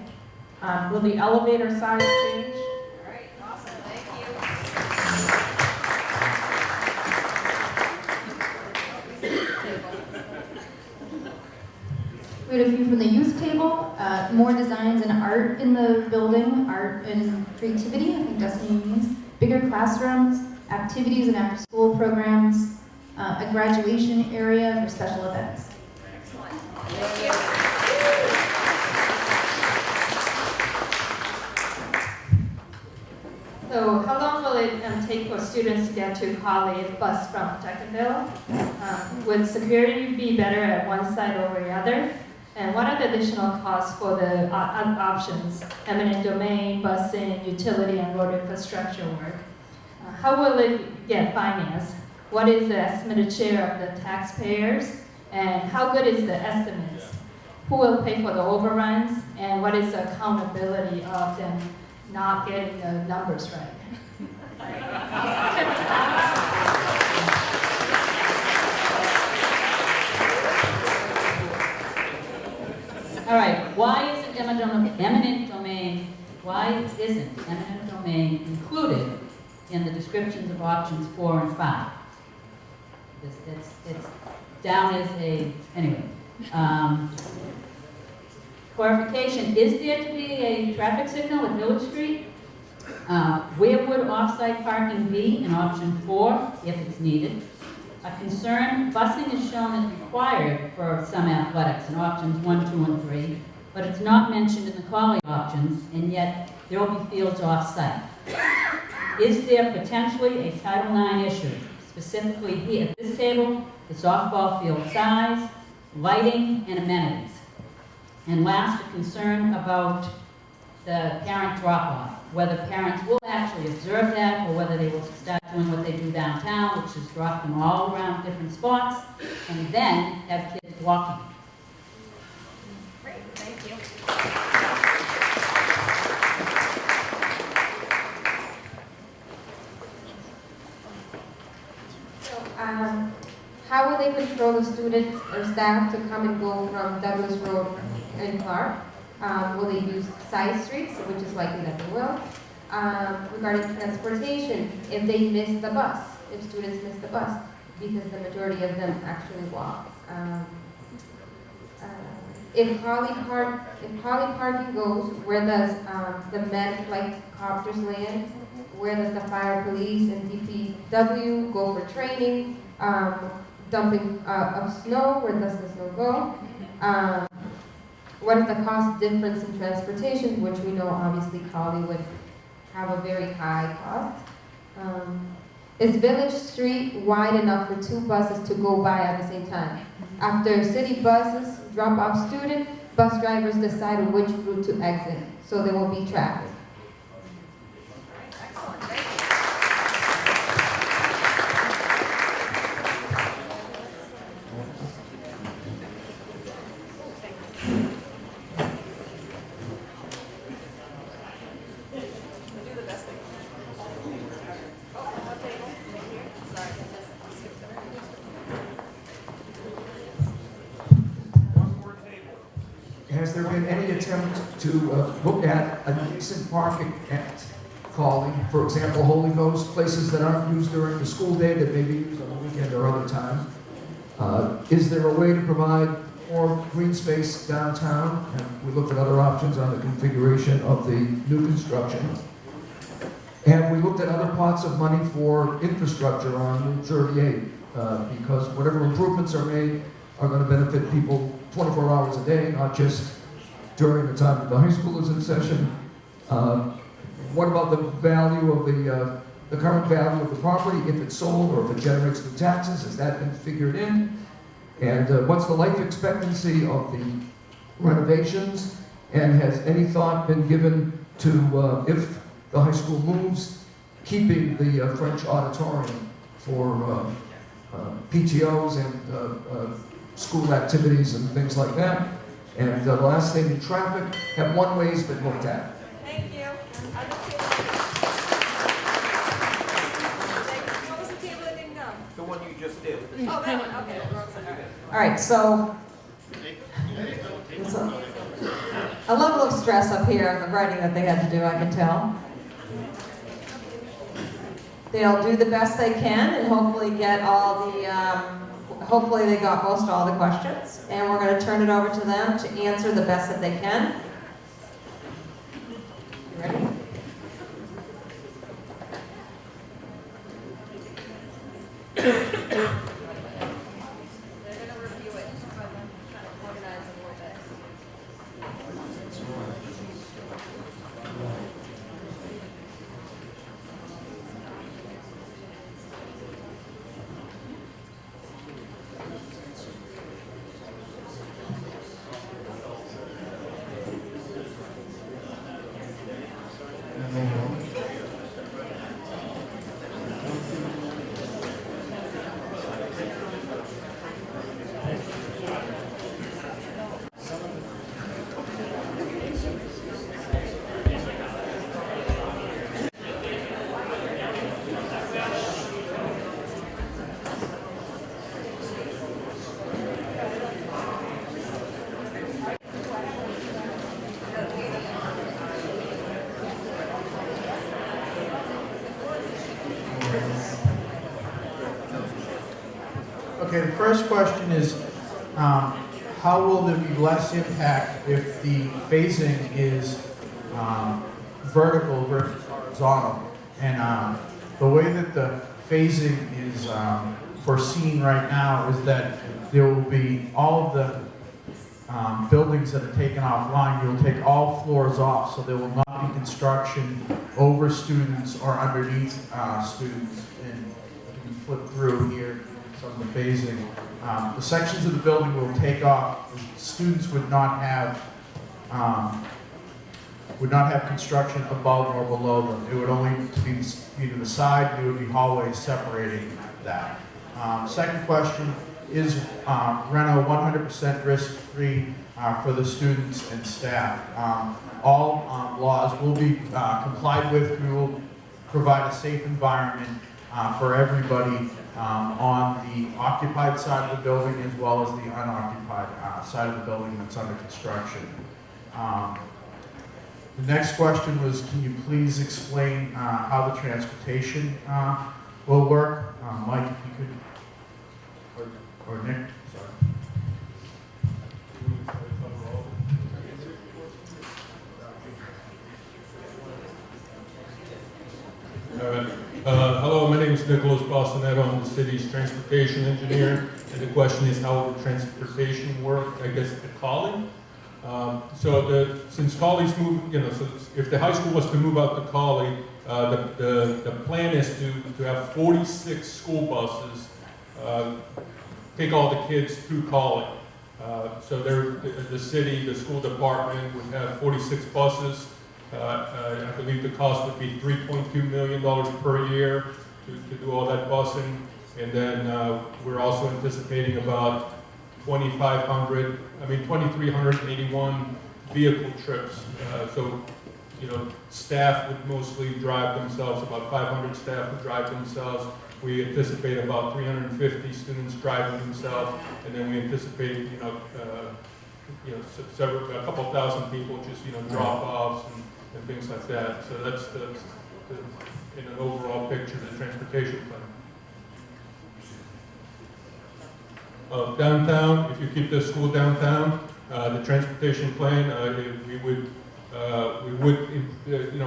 Will the elevator size change? All right, awesome, thank We had a few from the youth table, more designs and art in the building, art and creativity, I think Destiny means, bigger classrooms, activities and after-school programs, a graduation area for special events. Excellent. Thank you. So how long will it take for students to get to Colley if bused from Protectorville? Would security be better at one side over the other? And what are the additional costs for the options, eminent domain, busing, utility, and road infrastructure work? How will it get financed? What is the estimated share of the taxpayers? And how good is the estimates? Who will pay for the overruns? And what is the accountability of them not getting the numbers right? All right, why isn't eminent domain, why isn't eminent domain included in the descriptions of options 4 and 5? It's down as a, anyway. Clarification, is there to be a traffic signal at Village Street? Where would off-site parking be in option 4 if it's needed? A concern, busing is shown as required for some athletics in options 1, 2, and 3, but it's not mentioned in the Colley options, and yet there will be fields off-site. Is there potentially a Title IX issue, specifically here at this table, the softball field size, lighting, and amenities? And last, a concern about the parent drop-off, whether parents will actually observe that or whether they will start doing what they do downtown, which is drop them all around different spots and then have kids walking. How will they control the students or staff to come and go from Douglas Road and Clark? Will they use side streets, which is likely that they will? Regarding transportation, if they miss the bus, if students miss the bus, because the majority of them actually walk. If parking goes, where does the med flight copters land? Where does the fire, police, and DPW go for training? Dumping of snow, where does the snow go? What is the cost difference in transportation, which we know obviously Cali would have a very high cost. Is Village Street wide enough for 2 buses to go by at the same time? After city buses drop off students, bus drivers decide which route to exit, so there will be traffic. Has there been any attempt to look at adjacent parking at Cawley? For example, Holy Ghost, places that aren't used during the school day that may be used on the weekend or other time. Is there a way to provide more green space downtown? And we looked at other options on the configuration of the new construction. And we looked at other pots of money for infrastructure on Route 38, because whatever improvements are made are going to benefit people 24 hours a day, not just during the time that the high school is in session. What about the value of the current value of the property, if it's sold or if it generates new taxes? Has that been figured in? And what's the life expectancy of the renovations? And has any thought been given to, if the high school moves, keeping the French auditorium for PTOs and school activities and things like that? And the last thing, in traffic, have one-ways been looked at? Thank you. What was the table that didn't go? The one you just did. Oh, that one, okay. All right, so there's a level of stress up here on the writing that they had to do, I can tell. They'll do the best they can and hopefully get all the, hopefully they got most all the questions. And we're going to turn it over to them to answer the best that they can. You ready? Okay, the first question is, how will there be less impact if the phasing is vertical versus horizontal? And the way that the phasing is foreseen right now is that there will be all of the buildings that are taken offline, you'll take all floors off, so there will not be construction over students or underneath students. And you can flip through here some of the phasing. The sections of the building will take off. Students would not have construction above or below them. It would only be to the side, and there would be hallways separating that. Second question, is Reno 100% risk-free for the students and staff? All laws will be complied with. We will provide a safe environment for everybody on the occupied side of the building as well as the unoccupied side of the building that's under construction. The next question was, can you please explain how the transportation will work? Mike, if you could, or Nick, sorry. All right. Hello, my name is Nicholas Bostonetto. I'm the city's transportation engineer. And the question is, how will the transportation work, I guess, at Colley? Since Colley's moved, so if the high school was to move out to Colley, the plan is to have 46 school buses take all the kids through Colley. So the city, the school department would have 46 buses. I believe the cost would be $3.2 million per year to do all that busing. And then we're also anticipating about 2,381 vehicle trips. Staff would mostly drive themselves, about 500 staff would drive themselves. We anticipate about 350 students driving themselves, and then we anticipate, a couple thousand people just, drop-offs and things like that. So that's in an overall picture, the transportation plan. Downtown, if you keep the school downtown, the transportation plan,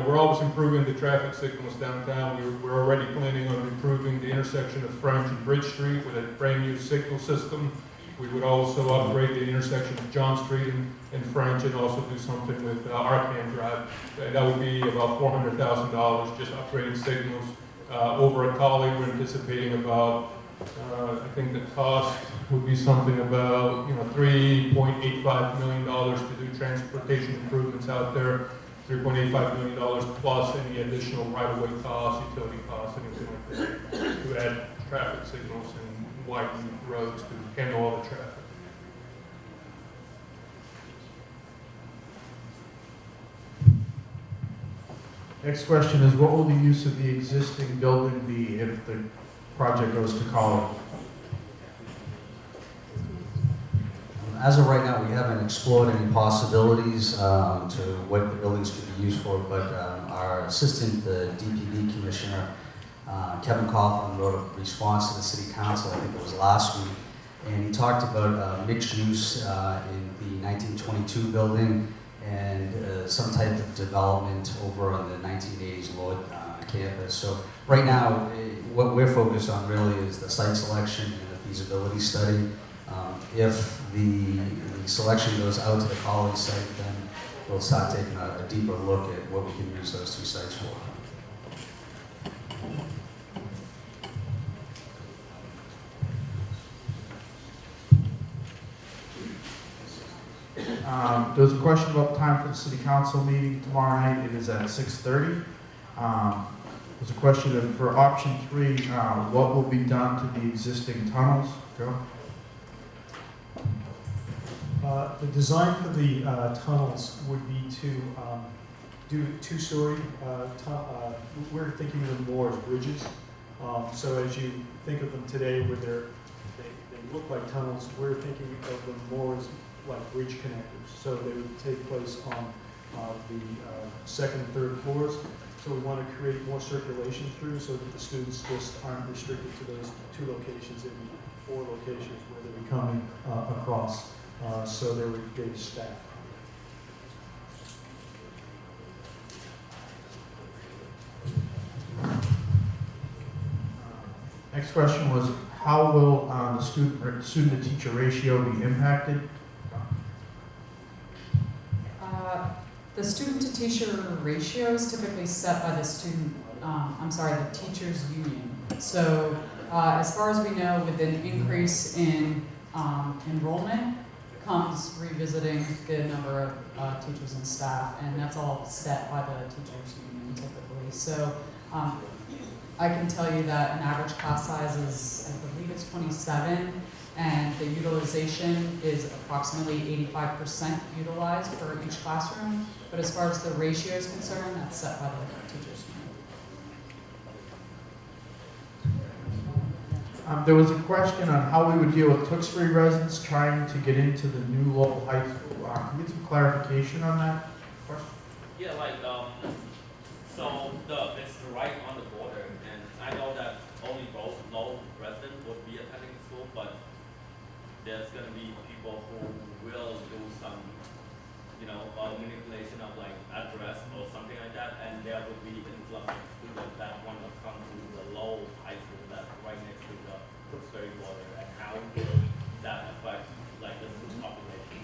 we're always improving the traffic signals downtown. We're already planning on improving the intersection of French and Bridge Street with a brand new signal system. We would also upgrade the intersection of John Street and French, and also do something with Arcan Drive. That would be about $400,000, just upgrading signals. Over at Colley, we're anticipating about, I think the cost would be something about $3.85 million to do transportation improvements out there. $3.85 million plus any additional right-of-way costs, utility costs, anything like that, to add traffic signals and widen roads to handle all the traffic. Next question is, what will the use of the existing building be if the project goes to Colley? As of right now, we haven't explored any possibilities to what the buildings could be used for, but our assistant, the DPD commissioner, Kevin Coughlin, wrote a response to the city council, I think it was last week, and he talked about mixed use in the 1922 building and some type of development over on the 1980s Lowell campus. So right now, what we're focused on really is the site selection and the feasibility study. If the selection goes out to the college site, then we'll start taking a deeper look at what we can use those two sites for. There's a question about the time for the city council meeting tomorrow night. It is at 6:30. There's a question for option 3, what will be done to the existing tunnels? Joe? The design for the tunnels would be to do 2-story. We're thinking of them more as bridges. So as you think of them today, where they look like tunnels, we're thinking of them more as like bridge connectors. So they would take place on the second and third floors. So we want to create more circulation through so that the students just aren't restricted to those 2 locations. They would be 4 locations where they're coming across. So they would get staff. Next question was, how will the student-to-teacher ratio be impacted? The student-to-teacher ratio is typically set by the the teachers' union. So as far as we know, with an increase in enrollment comes revisiting the number of teachers and staff, and that's all set by the teachers' union typically. So I can tell you that an average class size is, I believe it's 27, and the utilization is approximately 85% utilized for each classroom. But as far as the ratio is concerned, that's set by the teachers' union. There was a question on how we would deal with Tewksbury residents trying to get into the new Lowell High School. Can you get some clarification on that question? Yeah, so it's right on the border, and I know that only both Lowell residents would be attending school, but there's going to be people who will do some, manipulation of address or something like that, and there would be influx of students that want to come to the Lowell High School that's right next to the Tewksbury border, and how will that affect the student population?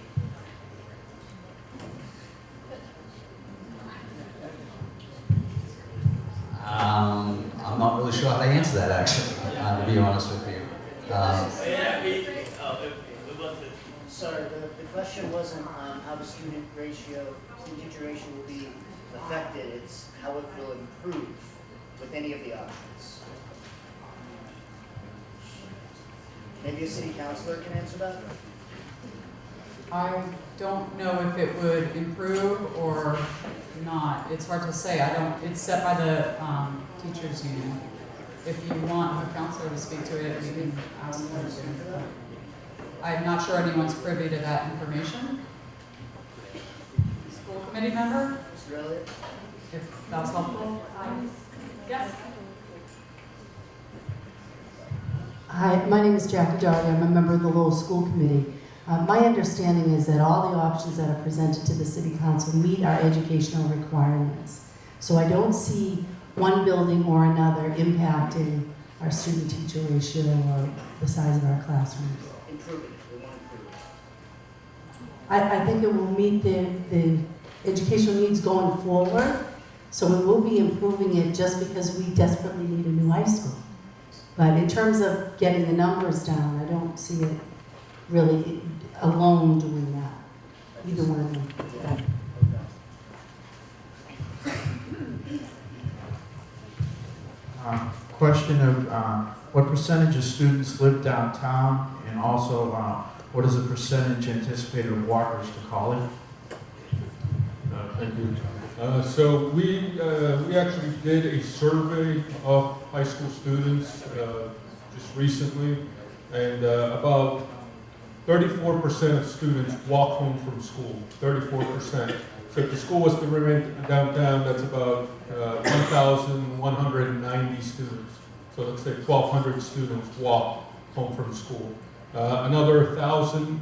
I'm not really sure how to answer that, actually, to be honest with you. Sorry, the question wasn't on how the student teacher ratio will be affected, it's how it will improve with any of the options. Maybe a city councilor can answer that? I don't know if it would improve or not. It's hard to say. It's set by the teachers union. If you want a counselor to speak to it, we can ask them to. I'm not sure anyone's privy to that information. School committee member? Really? If that's helpful. Yes? Hi, my name is Jackie Darby. I'm a member of the Lowell School Committee. My understanding is that all the options that are presented to the City Council meet our educational requirements. So I don't see one building or another impacting our student-teacher ratio or the size of our classrooms. Improve it. We want to improve it. I think it will meet the educational needs going forward. So we will be improving it just because we desperately need a new high school. But in terms of getting the numbers down, I don't see it really alone doing that. Either one of them. Question of what percentage of students live downtown, and also what is the percentage anticipated of walkers to college? Thank you. So we actually did a survey of high school students just recently, and about 34% of students walk home from school. 34%. So if the school was to remain downtown, that's about 1,190 students. So let's say 1,200 students walk home from school. Another 1,000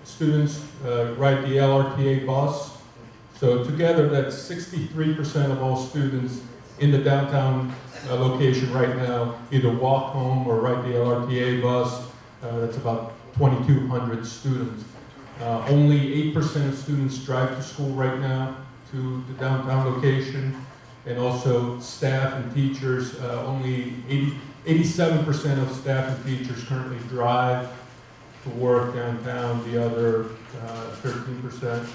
students ride the LRTA bus. So together, that's 63% of all students in the downtown location right now either walk home or ride the LRTA bus. That's about 2,200 students. Only 8% of students drive to school right now to the downtown location, and also staff and teachers. Only 87% of staff and teachers currently drive to work downtown. The other 13%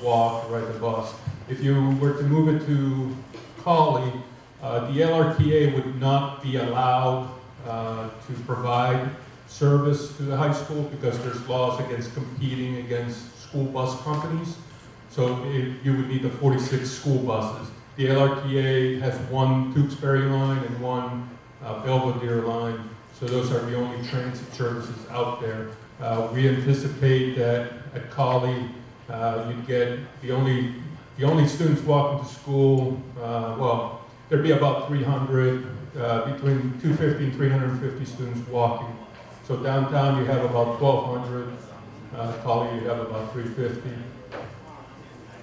walk or ride the bus. If you were to move it to Cawley, the LRTA would not be allowed to provide service to the high school because there's laws against competing against school bus companies. So you would need the 46 school buses. The LRTA has one Tewksbury line and one Belvedere line. So those are the only transit services out there. We anticipate that at Cawley, you'd get the only students walking to school, well, there'd be about 300, between 250 and 350 students walking. So downtown you have about 1,200, Cawley you have about 350.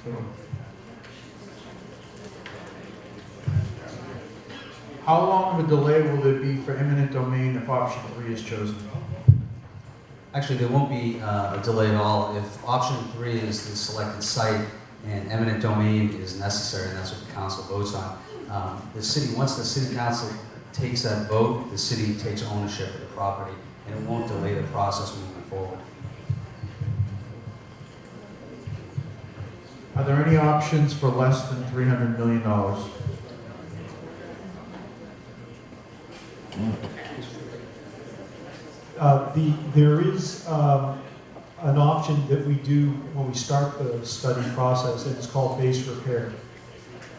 So. How long of a delay will there be for eminent domain if option 3 is chosen? Actually, there won't be a delay at all. If option 3 is the selected site and eminent domain is necessary, and that's what the council votes on, once the city council takes that vote, the city takes ownership of the property, and it won't delay the process moving forward. Are there any options for less than $300 million? There is an option that we do when we start the study process, and it's called base repair.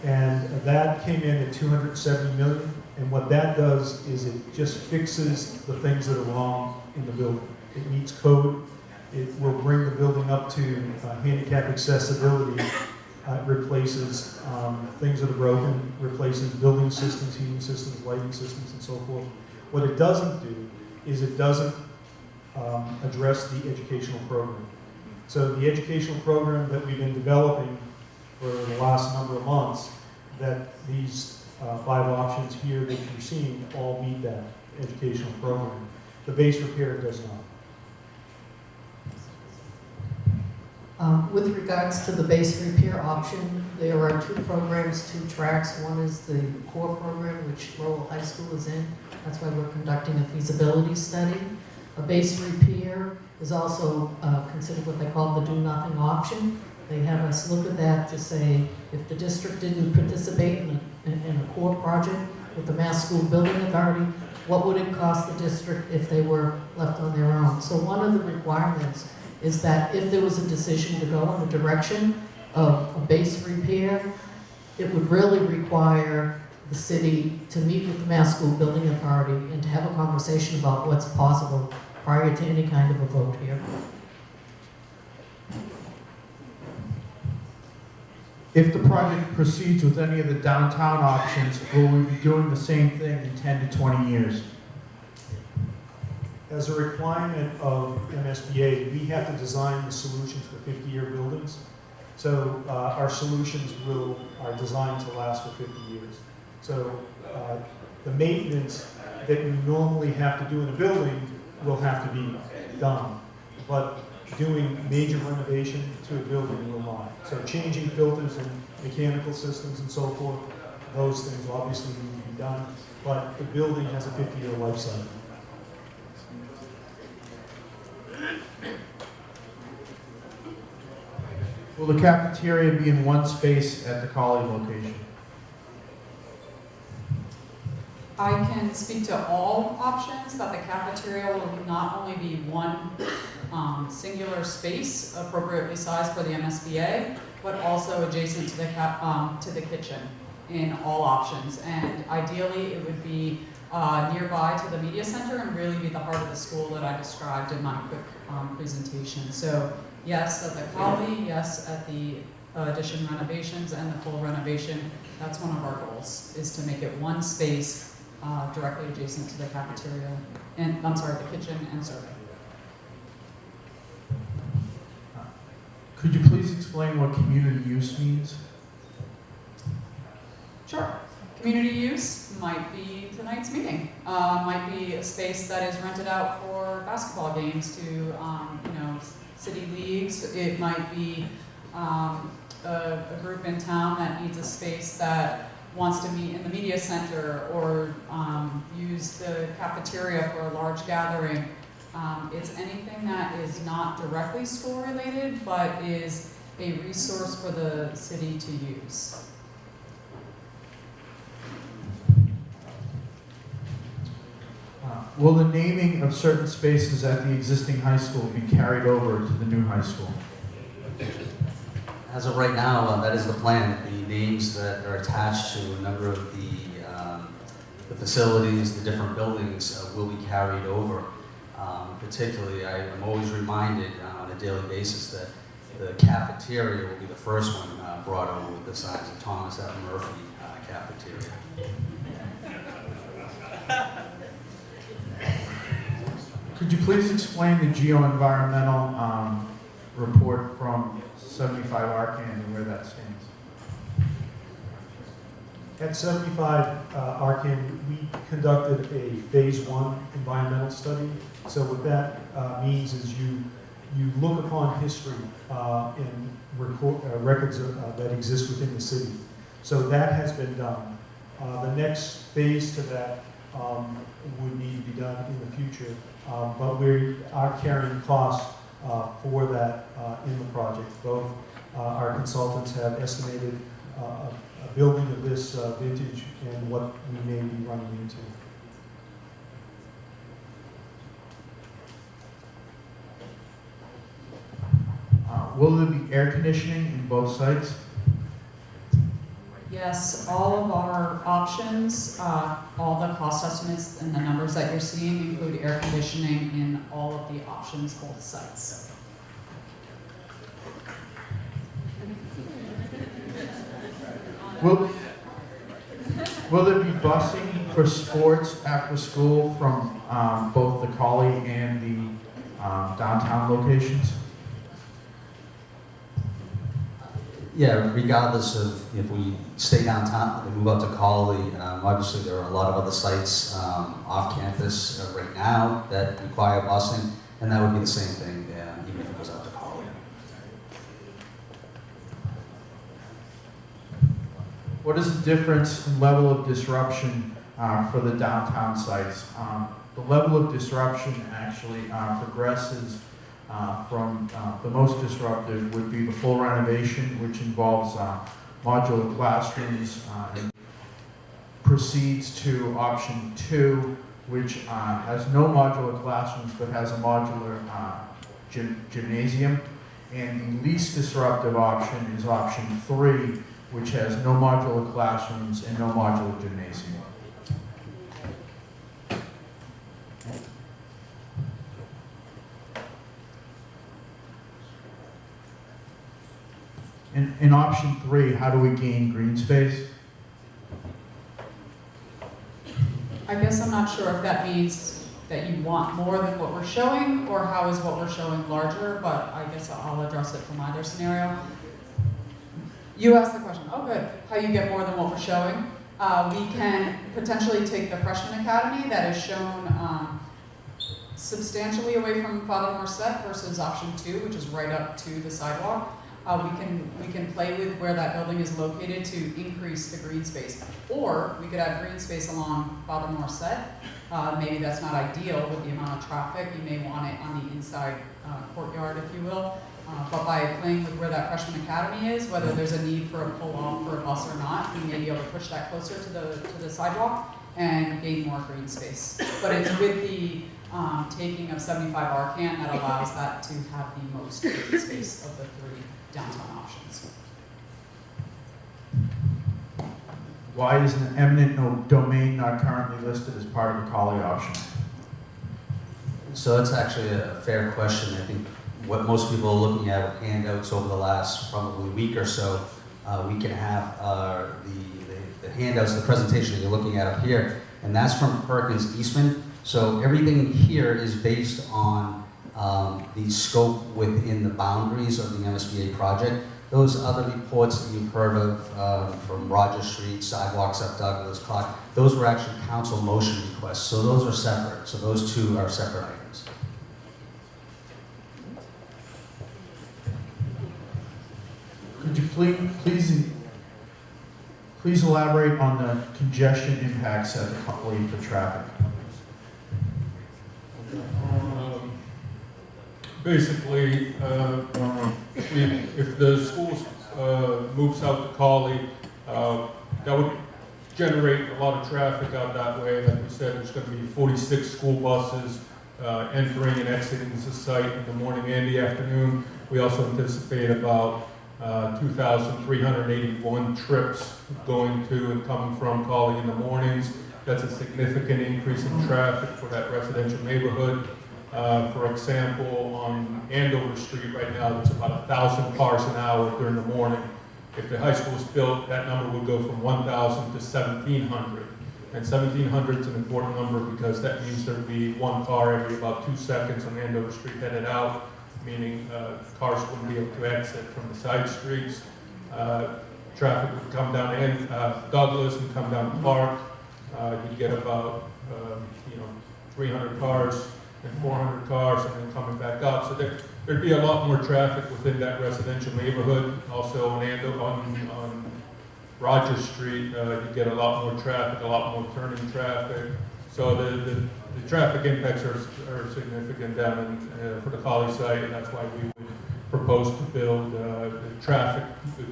And that came in at $270 million. And what that does is it just fixes the things that are wrong in the building. It meets code. It will bring the building up to handicap accessibility. It replaces things that are broken, replaces building systems, heating systems, lighting systems, and so forth. What it doesn't do is it doesn't address the educational program. So the educational program that we've been developing for the last number of months, that these 5 options here that you're seeing all meet that educational program. The base repair does not. With regards to the base repair option, there are 2 programs, 2 tracks. One is the core program, which Lowell High School is in. That's why we're conducting a feasibility study. A base repair is also considered what they call the do-nothing option. They have us look at that to say, if the district didn't participate in a core project with the Mass School Building Authority, what would it cost the district if they were left on their own? So one of the requirements is that if there was a decision to go in the direction of a base repair, it would really require the city to meet with the Mass School Building Authority and to have a conversation about what's possible prior to any kind of a vote here. If the project proceeds with any of the downtown options, will we be doing the same thing in 10 to 20 years? As a requirement of MSBA, we have to design the solutions for 50-year buildings. So our solutions are designed to last for 50 years. So the maintenance that you normally have to do in a building will have to be done. But doing major renovation to a building will not. So changing filters and mechanical systems and so forth, those things obviously need to be done. But the building has a 50-year life cycle. Will the cafeteria be in one space at the College location? I can speak to all options, that the cafeteria will not only be one singular space appropriately sized for the MSBA, but also adjacent to the kitchen in all options. And ideally, it would be nearby to the media center and really be the heart of the school that I described in my quick presentation. So yes, at the College, yes, at the addition renovations and the full renovation. That's one of our goals, is to make it one space directly adjacent to the cafeteria, and the kitchen and serving. Could you please explain what community use means? Sure. Community use might be tonight's meeting. Might be a space that is rented out for basketball games to city leagues. It might be a group in town that needs a space that wants to meet in the media center or use the cafeteria for a large gathering. It's anything that is not directly school related, but is a resource for the city to use. Will the naming of certain spaces at the existing high school be carried over to the new high school? As of right now, that is the plan. The names that are attached to a number of the facilities, the different buildings, will be carried over. Particularly, I'm always reminded on a daily basis that the cafeteria will be the first one brought over with the signs of Thomas F. Murphy cafeteria. Could you please explain the geo-environmental report from 75 Arcan and where that stands? At 75 Arcan, we conducted a phase 1 environmental study. So what that means is you look upon history and records that exist within the city. So that has been done. The next phase to that would need to be done in the future, but we are carrying costs for that in the project. Both our consultants have estimated a building of this vintage and what we may be running into. Will there be air conditioning in both sites? Yes, all of our options, all the cost estimates and the numbers that you're seeing include air conditioning in all of the options, both sites. Will there be busing for sports after school from both the Collie and the downtown locations? Yeah, regardless of if we stay downtown, we move out to Collie, obviously there are a lot of other sites off campus right now that require busing, and that would be the same thing even if it goes out to Collie. What is the difference in level of disruption for the downtown sites? The level of disruption actually progresses from the most disruptive would be the full renovation, which involves modular classrooms, and proceeds to option 2, which has no modular classrooms but has a modular gymnasium. And the least disruptive option is option 3, which has no modular classrooms and no modular gymnasium. In option 3, how do we gain green space? I guess I'm not sure if that means that you want more than what we're showing, or how is what we're showing larger, but I guess I'll address it from either scenario. You asked the question, oh good, how you get more than what we're showing. We can potentially take the freshman academy that is shown substantially away from Father Morset versus option 2, which is right up to the sidewalk. We can play with where that building is located to increase the green space. Or we could have green space along Father Morset. Maybe that's not ideal with the amount of traffic. You may want it on the inside courtyard, if you will. But by playing with where that freshman academy is, whether there's a need for a pull-off for a bus or not, we may be able to push that closer to the sidewalk and gain more green space. But it's with the taking of 75 Arcan that allows that to have the most green space of the 3 downtown options. Why is an eminent domain not currently listed as part of the Collie option? So that's actually a fair question. I think what most people are looking at with handouts over the last probably week or so, we can have the handouts, the presentation that you're looking at up here, and that's from Perkins Eastman. So everything here is based on the scope within the boundaries of the MSBA project. Those other reports that you've heard of from Roger Street, sidewalks up Douglas, Clark, those were actually council motion requests. So those are separate. So those 2 are separate items. Could you please elaborate on the congestion impacts at the Collie for traffic? Basically, if the school moves out to Collie, that would generate a lot of traffic out that way. Like we said, there's going to be 46 school buses entering and exiting the site in the morning and the afternoon. We also anticipate about 2,381 trips going to and coming from Collie in the mornings. That's a significant increase in traffic for that residential neighborhood. For example, on Andover Street right now, it's about 1,000 cars an hour during the morning. If the high school was built, that number would go from 1,000 to 1,700. And 1,700 is an important number because that means there'd be 1 car every about 2 seconds on Andover Street headed out, meaning cars wouldn't be able to exit from the side streets. Traffic would come down Douglas and come down Clark. You'd get about 300 cars and 400 cars and then coming back up. So there'd be a lot more traffic within that residential neighborhood. Also on Roger Street, you get a lot more traffic, a lot more turning traffic. So the traffic impacts are significant down for the Collie site, and that's why we would propose to build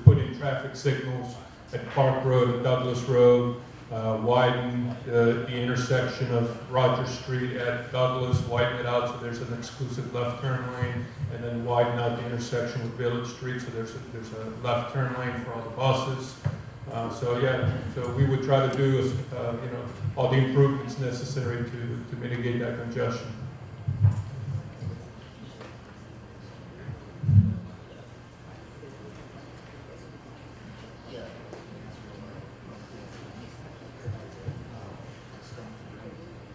put in traffic signals at Park Road and Douglas Road, widen the intersection of Roger Street at Douglas, widen it out so there's an exclusive left turn lane, and then widen out the intersection with Village Street so there's a left turn lane for all the buses. So yeah, so we would try to do all the improvements necessary to mitigate that congestion.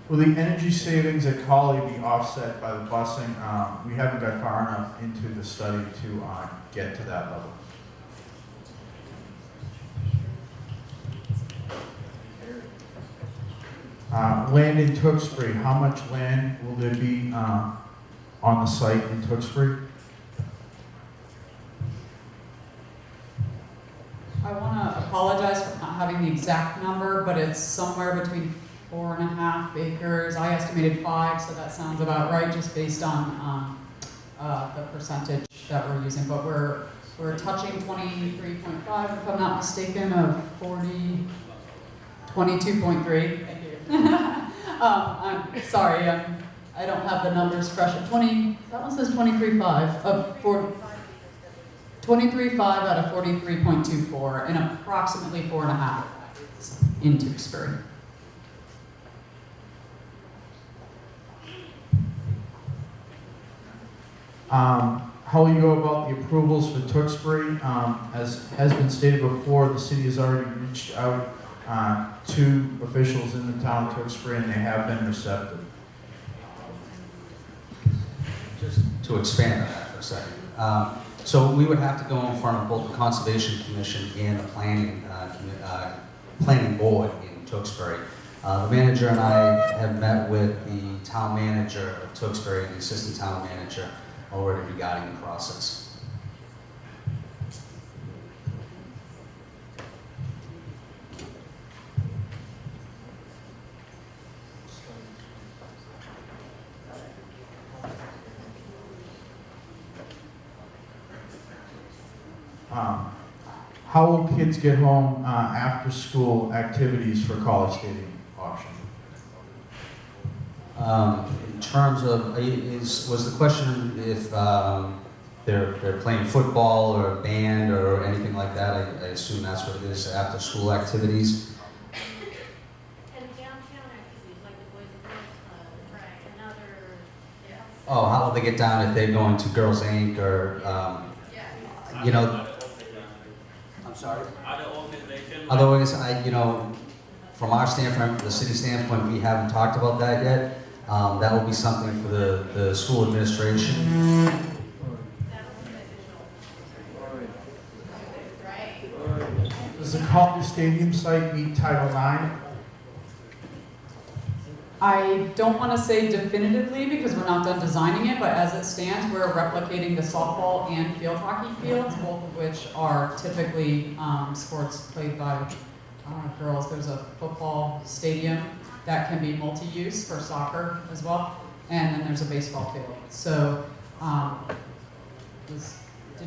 Will the energy savings at Colley be offset by the busing? We haven't got far enough into the study to get to that level. Land in Tewksbury, how much land will there be on the site in Tewksbury? I want to apologize for not having the exact number, but it's somewhere between 4.5 acres. I estimated 5, so that sounds about right, just based on the percentage that we're using. But we're touching 23.5, if I'm not mistaken, of 22.3. Thank you. I'm sorry, I don't have the numbers fresh. At 20, that one says 23.5 of 23.5 out of 43.24, and approximately 4.5 in Tewksbury. How will you go about the approvals for Tewksbury? As has been stated before, the city has already reached out to officials in the town of Tewksbury, and they have been receptive. Just to expand on that for a second. So we would have to go in front of both the Conservation Commission and the Planning Board in Tewksbury. The manager and I have met with the town manager of Tewksbury and the assistant town manager already regarding the process. How will kids get home after school activities for College Stadium option? In terms of, was the question if they're playing football or band or anything like that? I assume that's what it is, after school activities. Oh, how will they get down if they're going to Girls Inc. or, you know, I'm sorry? Otherwise, from our standpoint, the city standpoint, we haven't talked about that yet. That will be something for the school administration. Does the College Stadium site meet Title IX? I don't want to say definitively because we're not done designing it, but as it stands, we're replicating the softball and field hockey fields, both of which are typically sports played by girls. There's a football stadium that can be multi-use for soccer as well, and then there's a baseball field. So, did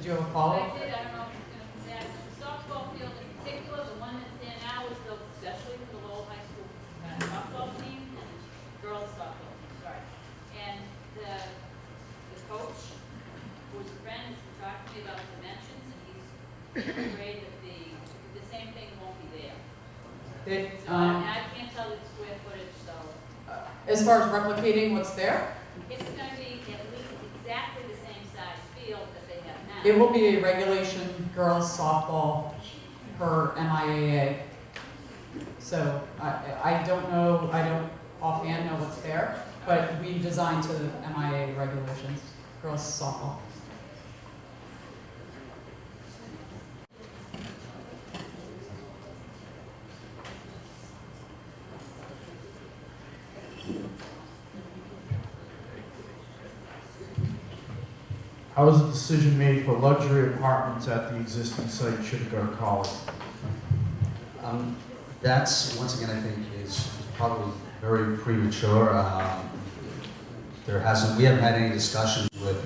you have a follow-up? I did. I don't know if it's going to connect. The softball field in particular, the one that's there now is built especially for the Lowell High School softball team and girls softball team, sorry. And the coach, who's a friend, has talked to me about dimensions, and he's afraid that the same thing won't be there. And I can't tell the square footage, so. As far as replicating what's there? It's going to be at least exactly the same size field that they have now. It will be a regulation girls softball per MIAA. So I don't know, I don't offhand know what's there, but we designed to the MIAA regulations, girls softball. How is the decision made for luxury apartments at the existing site should it go to college? That's, once again, I think is probably very premature. We haven't had any discussions with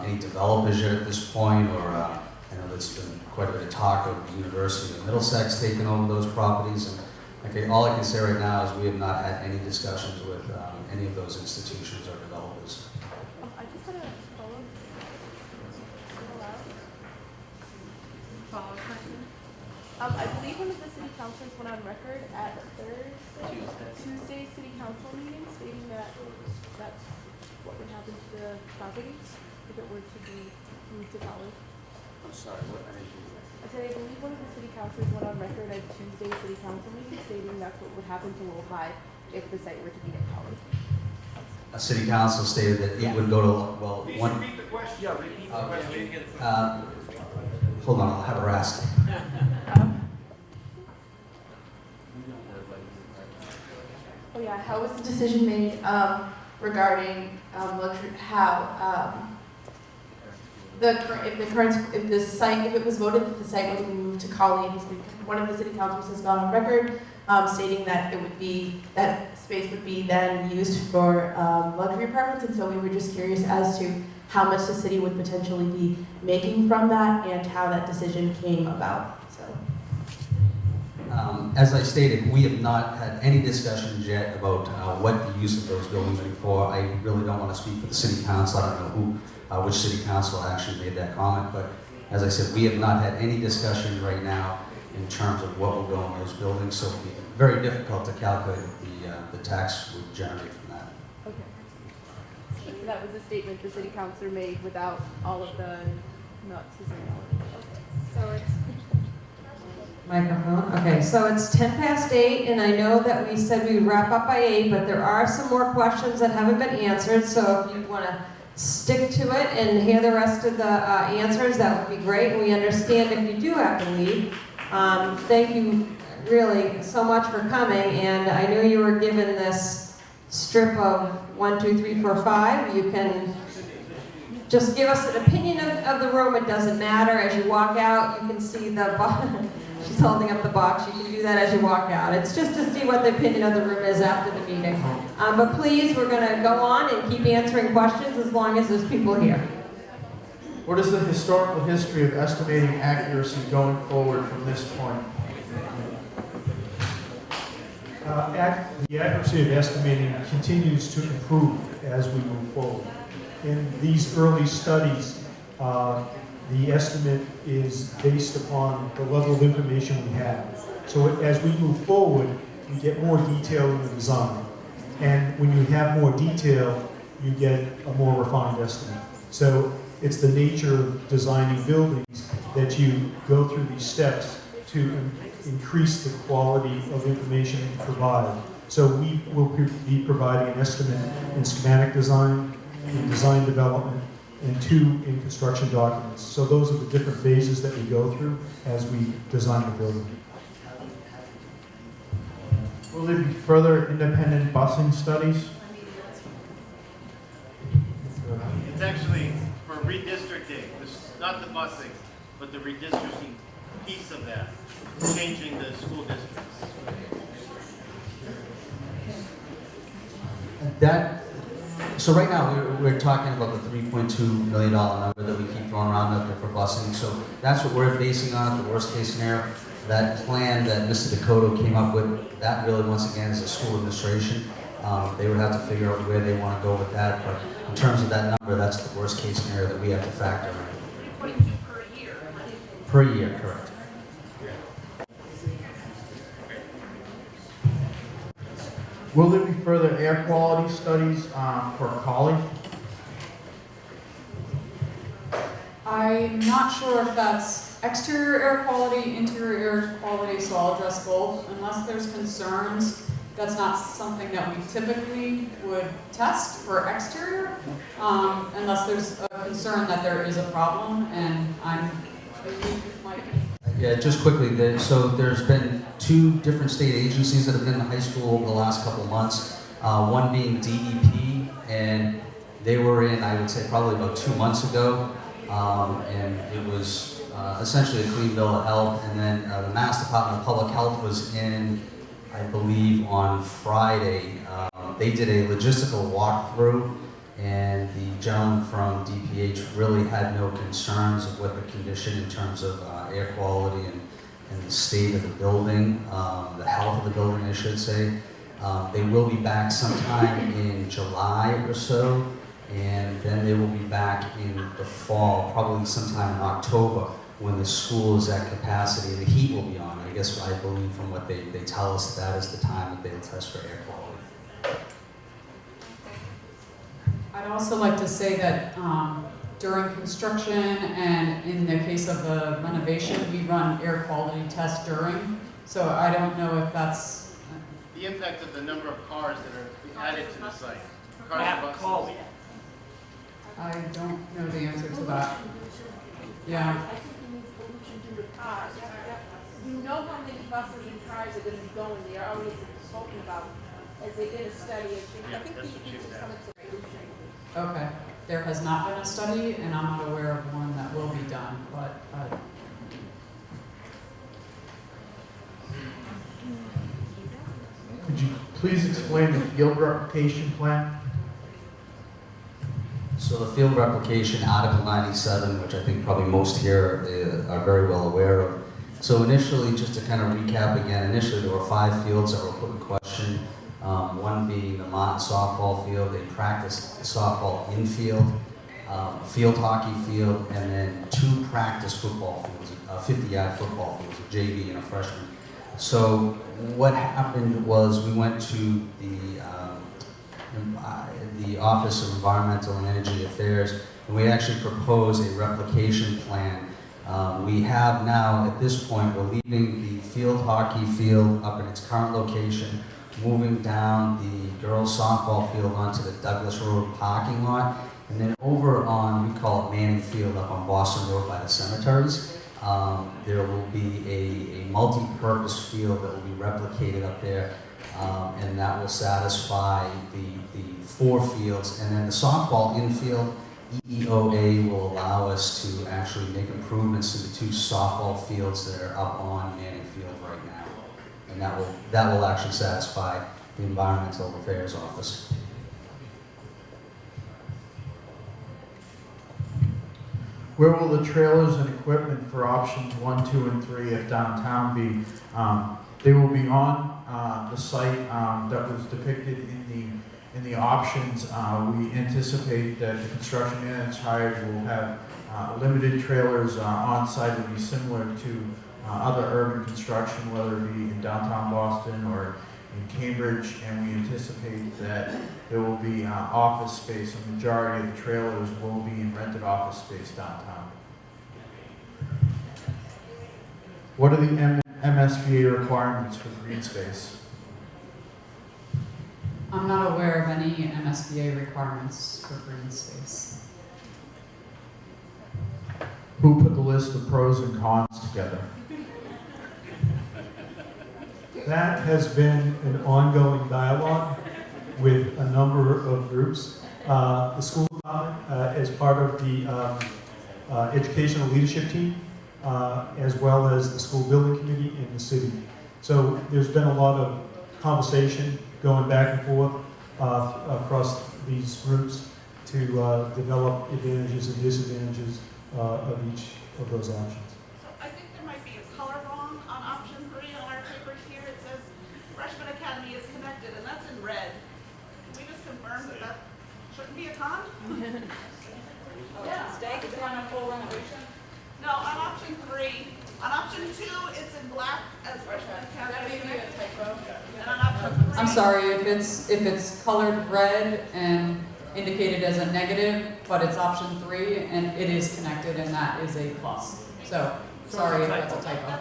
any developers yet at this point, or I know there's been quite a bit of talk of the University of Middlesex taking over those properties. And okay, all I can say right now is we have not had any discussions with any of those institutions or developers. I just had a follow-up question. I believe one of the city councilors went on record at Tuesday city council meeting stating that that's what would happen to the property if it were to be moved to college. I'm sorry, what I didn't hear. I said I believe one of the city councilors went on record at Tuesday city council meeting stating that's what would happen to Lowell High if the site were to be at college. A city council stated that it would go to, well, Please one. repeat the question. Yeah, repeat the question. Hold on, I'll have her ask. Oh yeah, how was the decision made regarding luxury? If it was voted that the site would be moved to colleagues, one of the city councilors has gone on record stating that that space would be then used for luxury apartments, and so we were just curious as to how much the city would potentially be making from that and how that decision came about. So. As I stated, we have not had any discussions yet about what the use of those buildings are for. I really don't want to speak for the city council. I don't know which city council actually made that comment, but as I said, we have not had any discussion right now in terms of what will go in those buildings, so it would be very difficult to calculate what the tax would generate from that. Okay. So that was a statement the city councilor made without all of the nuts and bolts. So it's Microphone. Okay, so it's 8:10, and I know that we said we'd wrap up by 8, but there are some more questions that haven't been answered, so if you want to stick to it and hear the rest of the answers, that would be great. And we understand if you do have to leave. Thank you really so much for coming, and I knew you were given this strip of 1, 2, 3, 4, 5. You can just give us an opinion of the room. It doesn't matter. As you walk out, you can see the she's holding up the box. You can do that as you walk out. It's just to see what the opinion of the room is after the meeting. But please, we're going to go on and keep answering questions as long as there's people here. What is the historical history of estimating accuracy going forward from this point? The accuracy of estimating continues to improve as we move forward. In these early studies, the estimate is based upon the level of information we have. So as we move forward, we get more detail in the design. And when you have more detail, you get a more refined estimate. So it's the nature of designing buildings that you go through these steps to increase the quality of information you provide. So we will be providing an estimate in schematic design, in design development, and 2 in construction documents. So those are the different phases that we go through as we design the building. Will there be further independent busing studies? It's actually for redistricting, not the busing, but the redistricting piece of that, changing the school districts. So right now, we're talking about the $3.2 million number that we keep throwing around out there for busing. So that's what we're basing on, the worst case scenario. That plan that Mr. Dakota came up with, that really, once again, is a school administration. They would have to figure out where they want to go with that. But in terms of that number, that's the worst case scenario that we have to factor in. 3.2 per year. Per year, correct. Will there be further air quality studies for college? I'm not sure if that's exterior air quality, interior air quality, so I'll address both. Unless there's concerns, that's not something that we typically would test for exterior, unless there's a concern that there is a problem, and I'm like... Yeah, just quickly, so there's been 2 different state agencies that have been in the high school over the last couple of months. One being DEP, and they were in, I would say, probably about 2 months ago. And it was essentially a clean bill of health. And then the Mass Department of Public Health was in, I believe, on Friday. They did a logistical walkthrough, and the gentleman from DPH really had no concerns of what the condition in terms of air quality and the state of the building, the health of the building, I should say. They will be back sometime in July or so, and then they will be back in the fall, probably sometime in October, when the school is at capacity, the heat will be on. I guess I believe from what they tell us that is the time that they'll test for air quality. I'd also like to say that during construction and in the case of the renovation, we run air quality tests during. So I don't know if that's... The impact of the number of cars that are added to the site. Cars and buses. I don't know the answer to that. Yeah. You know how many buses and cars are going to be going there, already spoken about, as they did a study. I think these people coming to Okay. There has not been a study, and I'm not aware of one that will be done, but Could you please explain the field replication plan? So the field replication, Article 97, which I think probably most here are very well aware of. So initially, just to kind of recap again, initially there were 5 fields that were put in question. One being the Martin softball field, they practiced softball infield, field hockey field, and then 2 practice football fields, 50-yard football fields, a JV and a freshman. So what happened was we went to the Office of Environmental and Energy Affairs, and we actually proposed a replication plan. We have now, at this point, we're leaving the field hockey field up in its current location, moving down the girls softball field onto the Douglas Road parking lot, and then over on, we call it Manning Field up on Boston Road by the cemeteries. There will be a multi-purpose field that will be replicated up there, and that will satisfy the 4 fields. And then the softball infield, EEOA will allow us to actually make improvements to the 2 softball fields that are up on Manning Field right now. And that will actually satisfy the Environmental Affairs Office. Where will the trailers and equipment for options 1, 2, and 3 at downtown be? They will be on the site that was depicted in the options. We anticipate that the construction units hired will have limited trailers on site. Will be similar to other urban construction, whether it be in downtown Boston or in Cambridge, and we anticipate that there will be office space. A majority of the trailers will be in rented office space downtown. What are the MSBA requirements for green space? I'm not aware of any MSBA requirements for green space. Who put the list of pros and cons together? That has been an ongoing dialogue with a number of groups. The school department, as part of the educational leadership team, as well as the school building committee in the city. So there's been a lot of conversation going back and forth across these groups to develop advantages and disadvantages of each of those options. I think there might be a color wrong on option 3 on our papers here. It says Freshman Academy is connected, and that's in red. Can we just confirm that that shouldn't be a con? Yeah. Mistake? Is it on a full renovation? No, on option 3. On option 2, it's in black as Freshman Academy. That may be a typo. And on option 3. I'm sorry, if it's colored red and indicated as a negative, but it's option 3 and it is connected and that is a plus. So, sorry if that's a typo.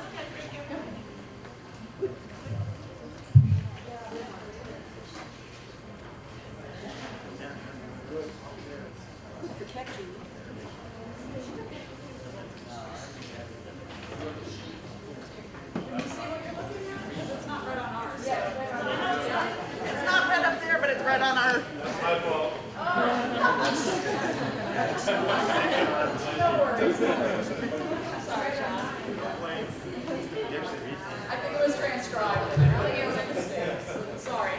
It's not red up there, but it's red on our. That's my fault. No worries. Sorry, John. I think it was transcribed, and I really it was a mistake. Sorry.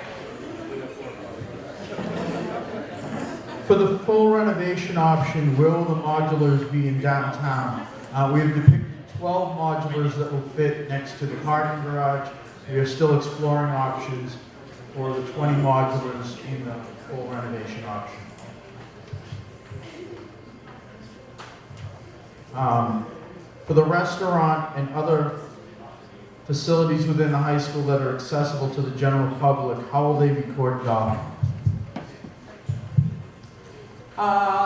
For the full renovation option, will the modulars be in downtown? We have depicted 12 modulars that will fit next to the parking garage. We are still exploring options for the 20 modulars in the full renovation option. For the restaurant and other facilities within the high school that are accessible to the general public, how will they be cordoned off?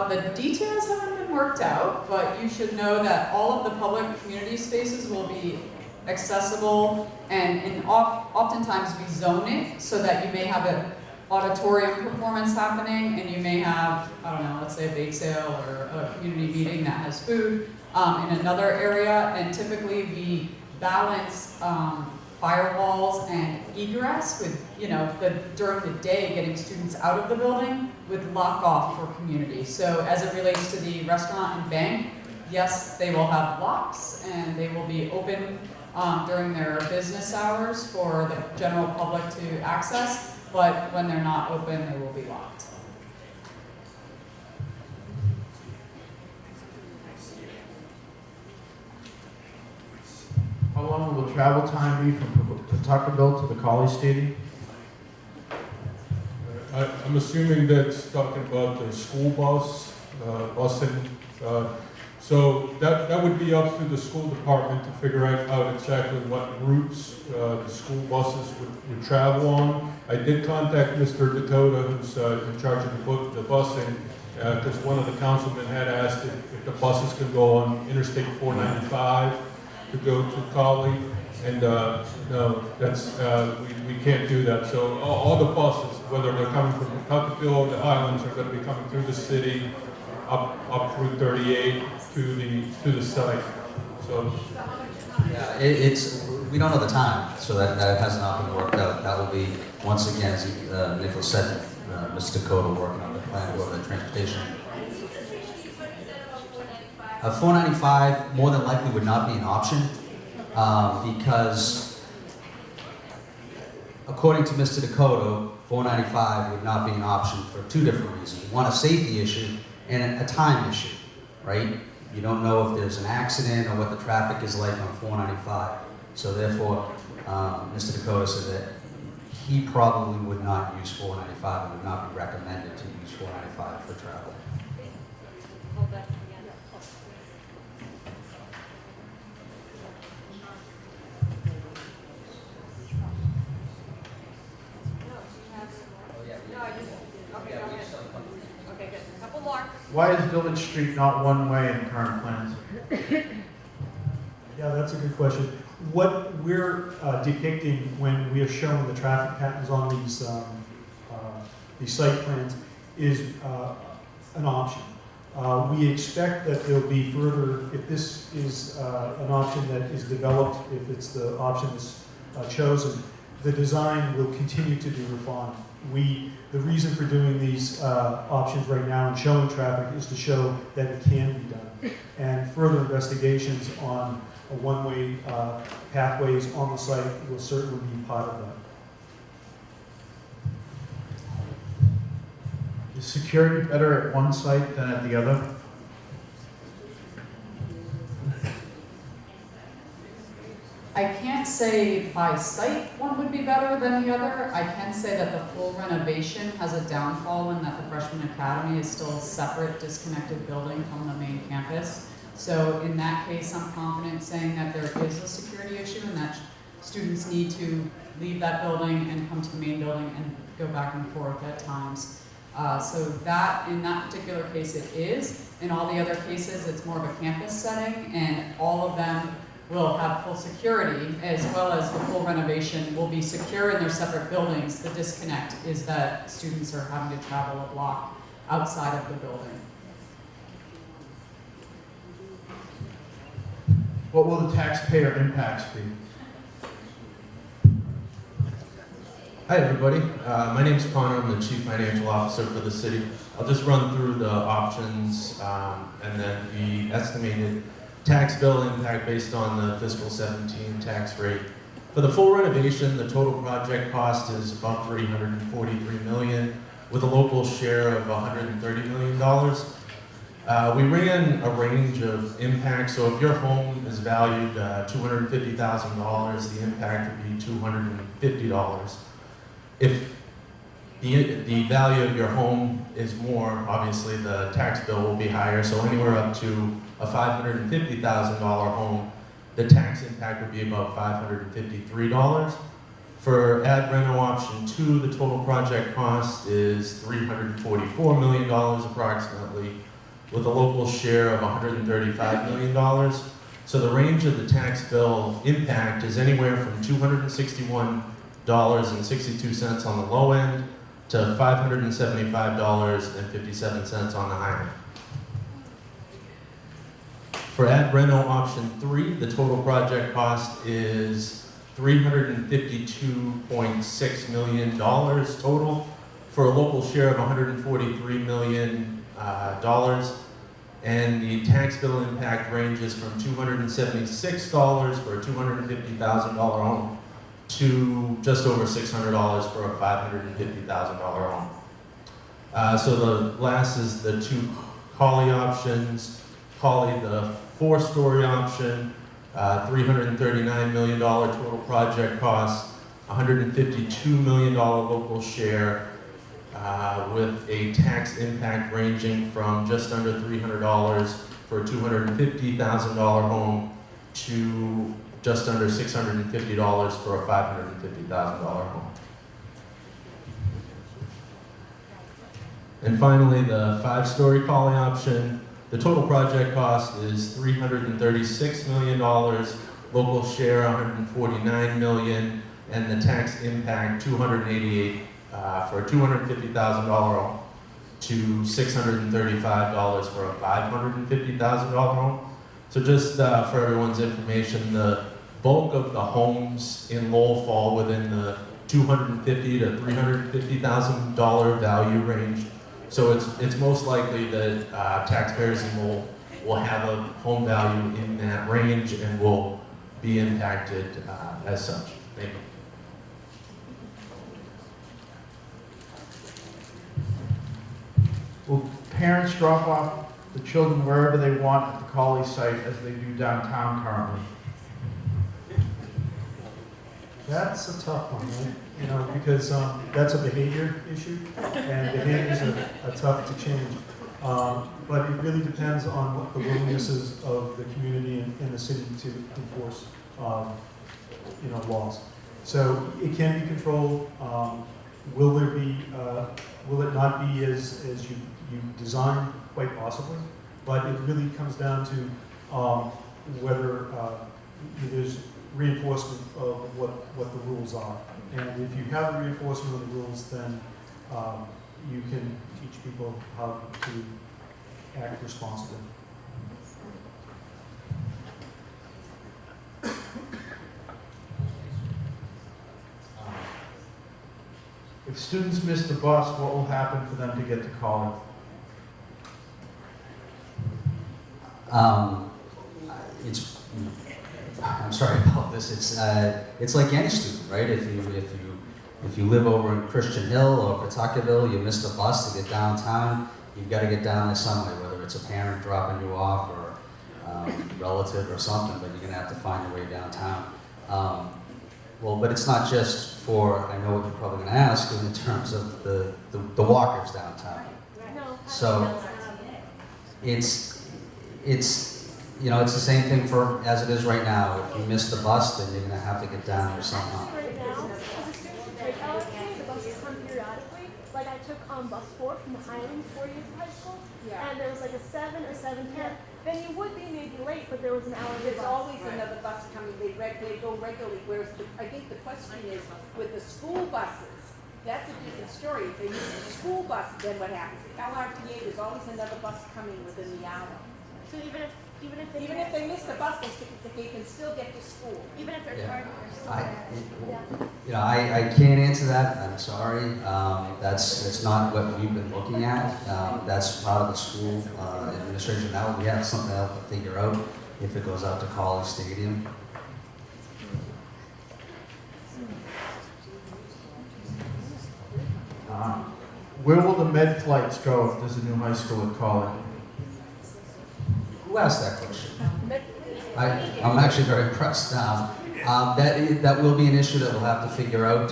The details haven't been worked out, but you should know that all of the public community spaces will be accessible and oftentimes we zone it so that you may have an auditorium performance happening and you may have, I don't know, let's say a bake sale or a community meeting that has food in another area, and typically we balance firewalls and egress with, during the day getting students out of the building with lock off for community. So as it relates to the restaurant and bank, yes, they will have locks and they will be open during their business hours for the general public to access, but when they're not open, they will be locked. How long will the travel time be from Pawtuckaville to the College Stadium? I'm assuming that's talking about the school bus, busing. So that would be up to the school department to figure out exactly what routes the school buses would travel on. I did contact Mr. Dakota, who's in charge of the busing, because one of the councilmen had asked if the buses could go on Interstate 495 to go to Collie, and no, that's we can't do that. So all the buses, whether they're coming from Pawtuckaville or the islands, are going to be coming through the city, up through 38 to the site. So Yeah, we don't know the time, so that has not been worked out. That will be, once again, as Nicholas said, Mr. Dakota working on the plan for the transportation. 495 more than likely would not be an option because, according to Mr. Dakota, 495 would not be an option for two different reasons. One, a safety issue, and a time issue, right? You don't know if there's an accident or what the traffic is like on 495. So therefore, Mr. Dakota said that he probably would not use 495 and would not be recommended to use 495 for travel. Why is Village Street not one-way in current plans? Yeah, that's a good question. What we're depicting when we are showing the traffic patterns on these site plans is an option. We expect that there'll be further, if this is an option that is developed, if it's the option that's chosen, the design will continue to be refined. The reason for doing these options right now and showing traffic is to show that it can be done. And further investigations on a one-way pathways on the site will certainly be part of that. Is security better at one site than at the other? I can't say by site one would be better than the other. I can say that the full renovation has a downfall in that the Freshman Academy is still a separate, disconnected building from the main campus. So in that case, I'm confident saying that there is a security issue and that students need to leave that building and come to the main building and go back and forth at times. So that, in that particular case, it is. In all the other cases, it's more of a campus setting, and all of them will have full security, as well as the full renovation will be secure in their separate buildings. The disconnect is that students are having to travel a block outside of the building. What will the taxpayer impacts be? Hi everybody, my name is Connor, I'm the Chief Financial Officer for the city. I'll just run through the options and then the estimated tax bill impact based on the fiscal 17 tax rate. For the full renovation, the total project cost is about $343 million, with a local share of $130 million. We ran a range of impacts, so if your home is valued $250,000, the impact would be $250. If the value of your home is more, obviously the tax bill will be higher, so anywhere up to a $550,000 home, the tax impact would be about $553. For ad reno option 2, the total project cost is $344 million approximately, with a local share of $135 million. So the range of the tax bill impact is anywhere from $261.62 on the low end to $575.57 on the high end. For ad reno option 3, the total project cost is $352.6 million total, for a local share of $143 million, and the tax bill impact ranges from $276 for a $250,000 home to just over $600 for a $550,000 home. So the last is the 2 Collie options. Collie, the 4-story option, $339 million total project cost, $152 million local share, with a tax impact ranging from just under $300 for a $250,000 home to just under $650 for a $550,000 home. And finally, the 5-story Collie option. The total project cost is $336 million, local share $149 million, and the tax impact $288 for a $250,000 home to $635 for a $550,000 home. So just for everyone's information, the bulk of the homes in Lowell fall within the $250,000 to $350,000 value range. So it's most likely that taxpayers in Lowell will have a home value in that range and will be impacted as such. Thank you. Will parents drop off the children wherever they want at the Collie site as they do downtown currently? That's a tough one, right? You know, because that's a behavior issue, and behaviors are tough to change. But it really depends on what the willingnesses of the community and the city to enforce, laws. So it can be controlled. Will there be? Will it not be as you design? Quite possibly. But it really comes down to whether there's reinforcement of what the rules are. And if you have a reinforcement of the rules, then you can teach people how to act responsibly. If students miss the bus, what will happen for them to get to college? I'm sorry about this. It's like any student, right? If you live over in Christian Hill or Pawtuckaville, you miss the bus to get downtown. You've got to get down there some way, whether it's a parent dropping you off or relative or something. But you're going to have to find your way downtown. But it's not just for. I know what you're probably going to ask in terms of the walkers downtown. So it's the same thing as it is right now. If you miss the bus, then you're going to have to get down there somehow. Right now, as a student, the buses come periodically. Like I took bus 4 from the Highlands 4 years of high school, and there was like a 7 or 7:10. Then you would be maybe late, but there was an hour. There's always another bus coming. They go regularly. Whereas I think the question is with the school buses. That's a different story. If they use the school bus, then what happens? LRTA, there's always another bus coming within the hour. So even if they miss the bus, they can still get to school. Even if they're Yeah. tardy. I can't answer that. I'm sorry. It's not what we've been looking at. That's part of the school administration. Now we have something else to figure out if it goes out to College Stadium. Where will the med flights go if there's a new high school at College? Who asked that question? I'm actually very impressed. That will be an issue that we'll have to figure out.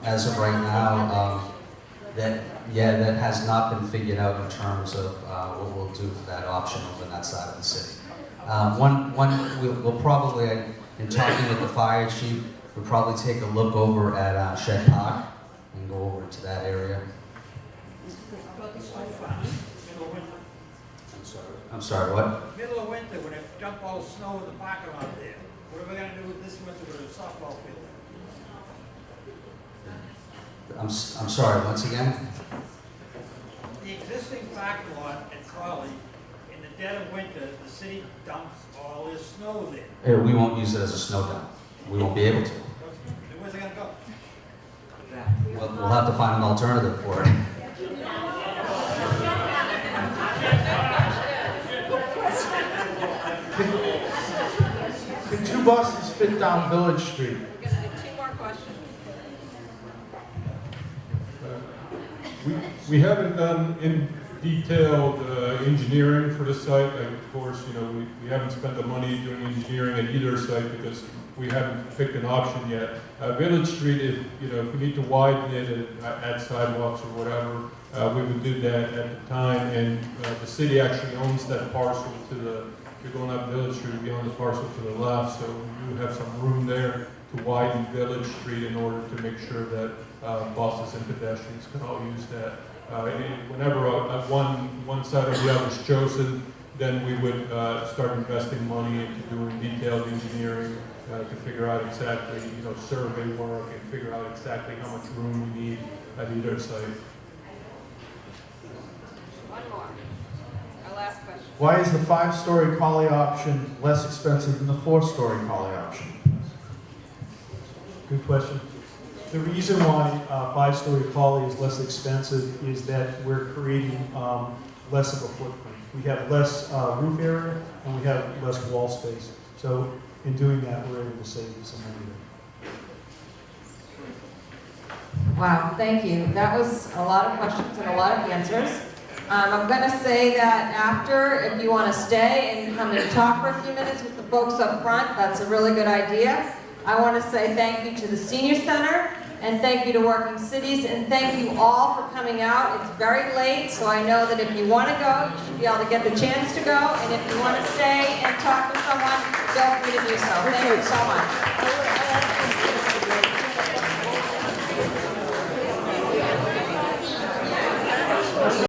As of right now, that has not been figured out in terms of what we'll do for that option over on that side of the city. We'll probably, in talking with the fire chief, we'll probably take a look over at Shed Park and go over to that area. I'm sorry, what? Middle of winter, when they dump all the snow in the parking lot there, what are we gonna do with this winter with the softball field? I'm sorry, once again? The existing parking lot at Crawley, in the dead of winter, the city dumps all this snow there. We won't use it as a snow dump. We won't be able to. Then where's it gonna go? We'll have to find an alternative for it. Can 2 buses fit down Village Street? We're gonna do 2 more questions. We haven't done in detailed engineering for the site. Of course, you know, we haven't spent the money doing engineering at either site because we haven't picked an option yet. Village Street, if we need to widen it, add sidewalks or whatever, we would do that at the time. And the city actually owns that parcel to the. If you're going up Village Street, we own the parcel to the left, so you have some room there to widen Village Street in order to make sure that buses and pedestrians can all use that. Whenever one side or the other is chosen, then we would start investing money into doing detailed engineering to figure out exactly, survey work and figure out exactly how much room we need at either site. One more. Our last question. Why is the 5-story collie option less expensive than the 4-story collie option? Good question. The reason why 5-story collie is less expensive is that we're creating less of a footprint. We have less roof area and we have less wall space. So in doing that, we're able to save some money. Wow, thank you. That was a lot of questions and a lot of answers. I'm going to say that after, if you want to stay and come and talk for a few minutes with the folks up front, that's a really good idea. I want to say thank you to the Senior Center, and thank you to Working Cities, and thank you all for coming out. It's very late, so I know that if you want to go, you should be able to get the chance to go, and if you want to stay and talk to someone, feel free to do so. Thank you so much.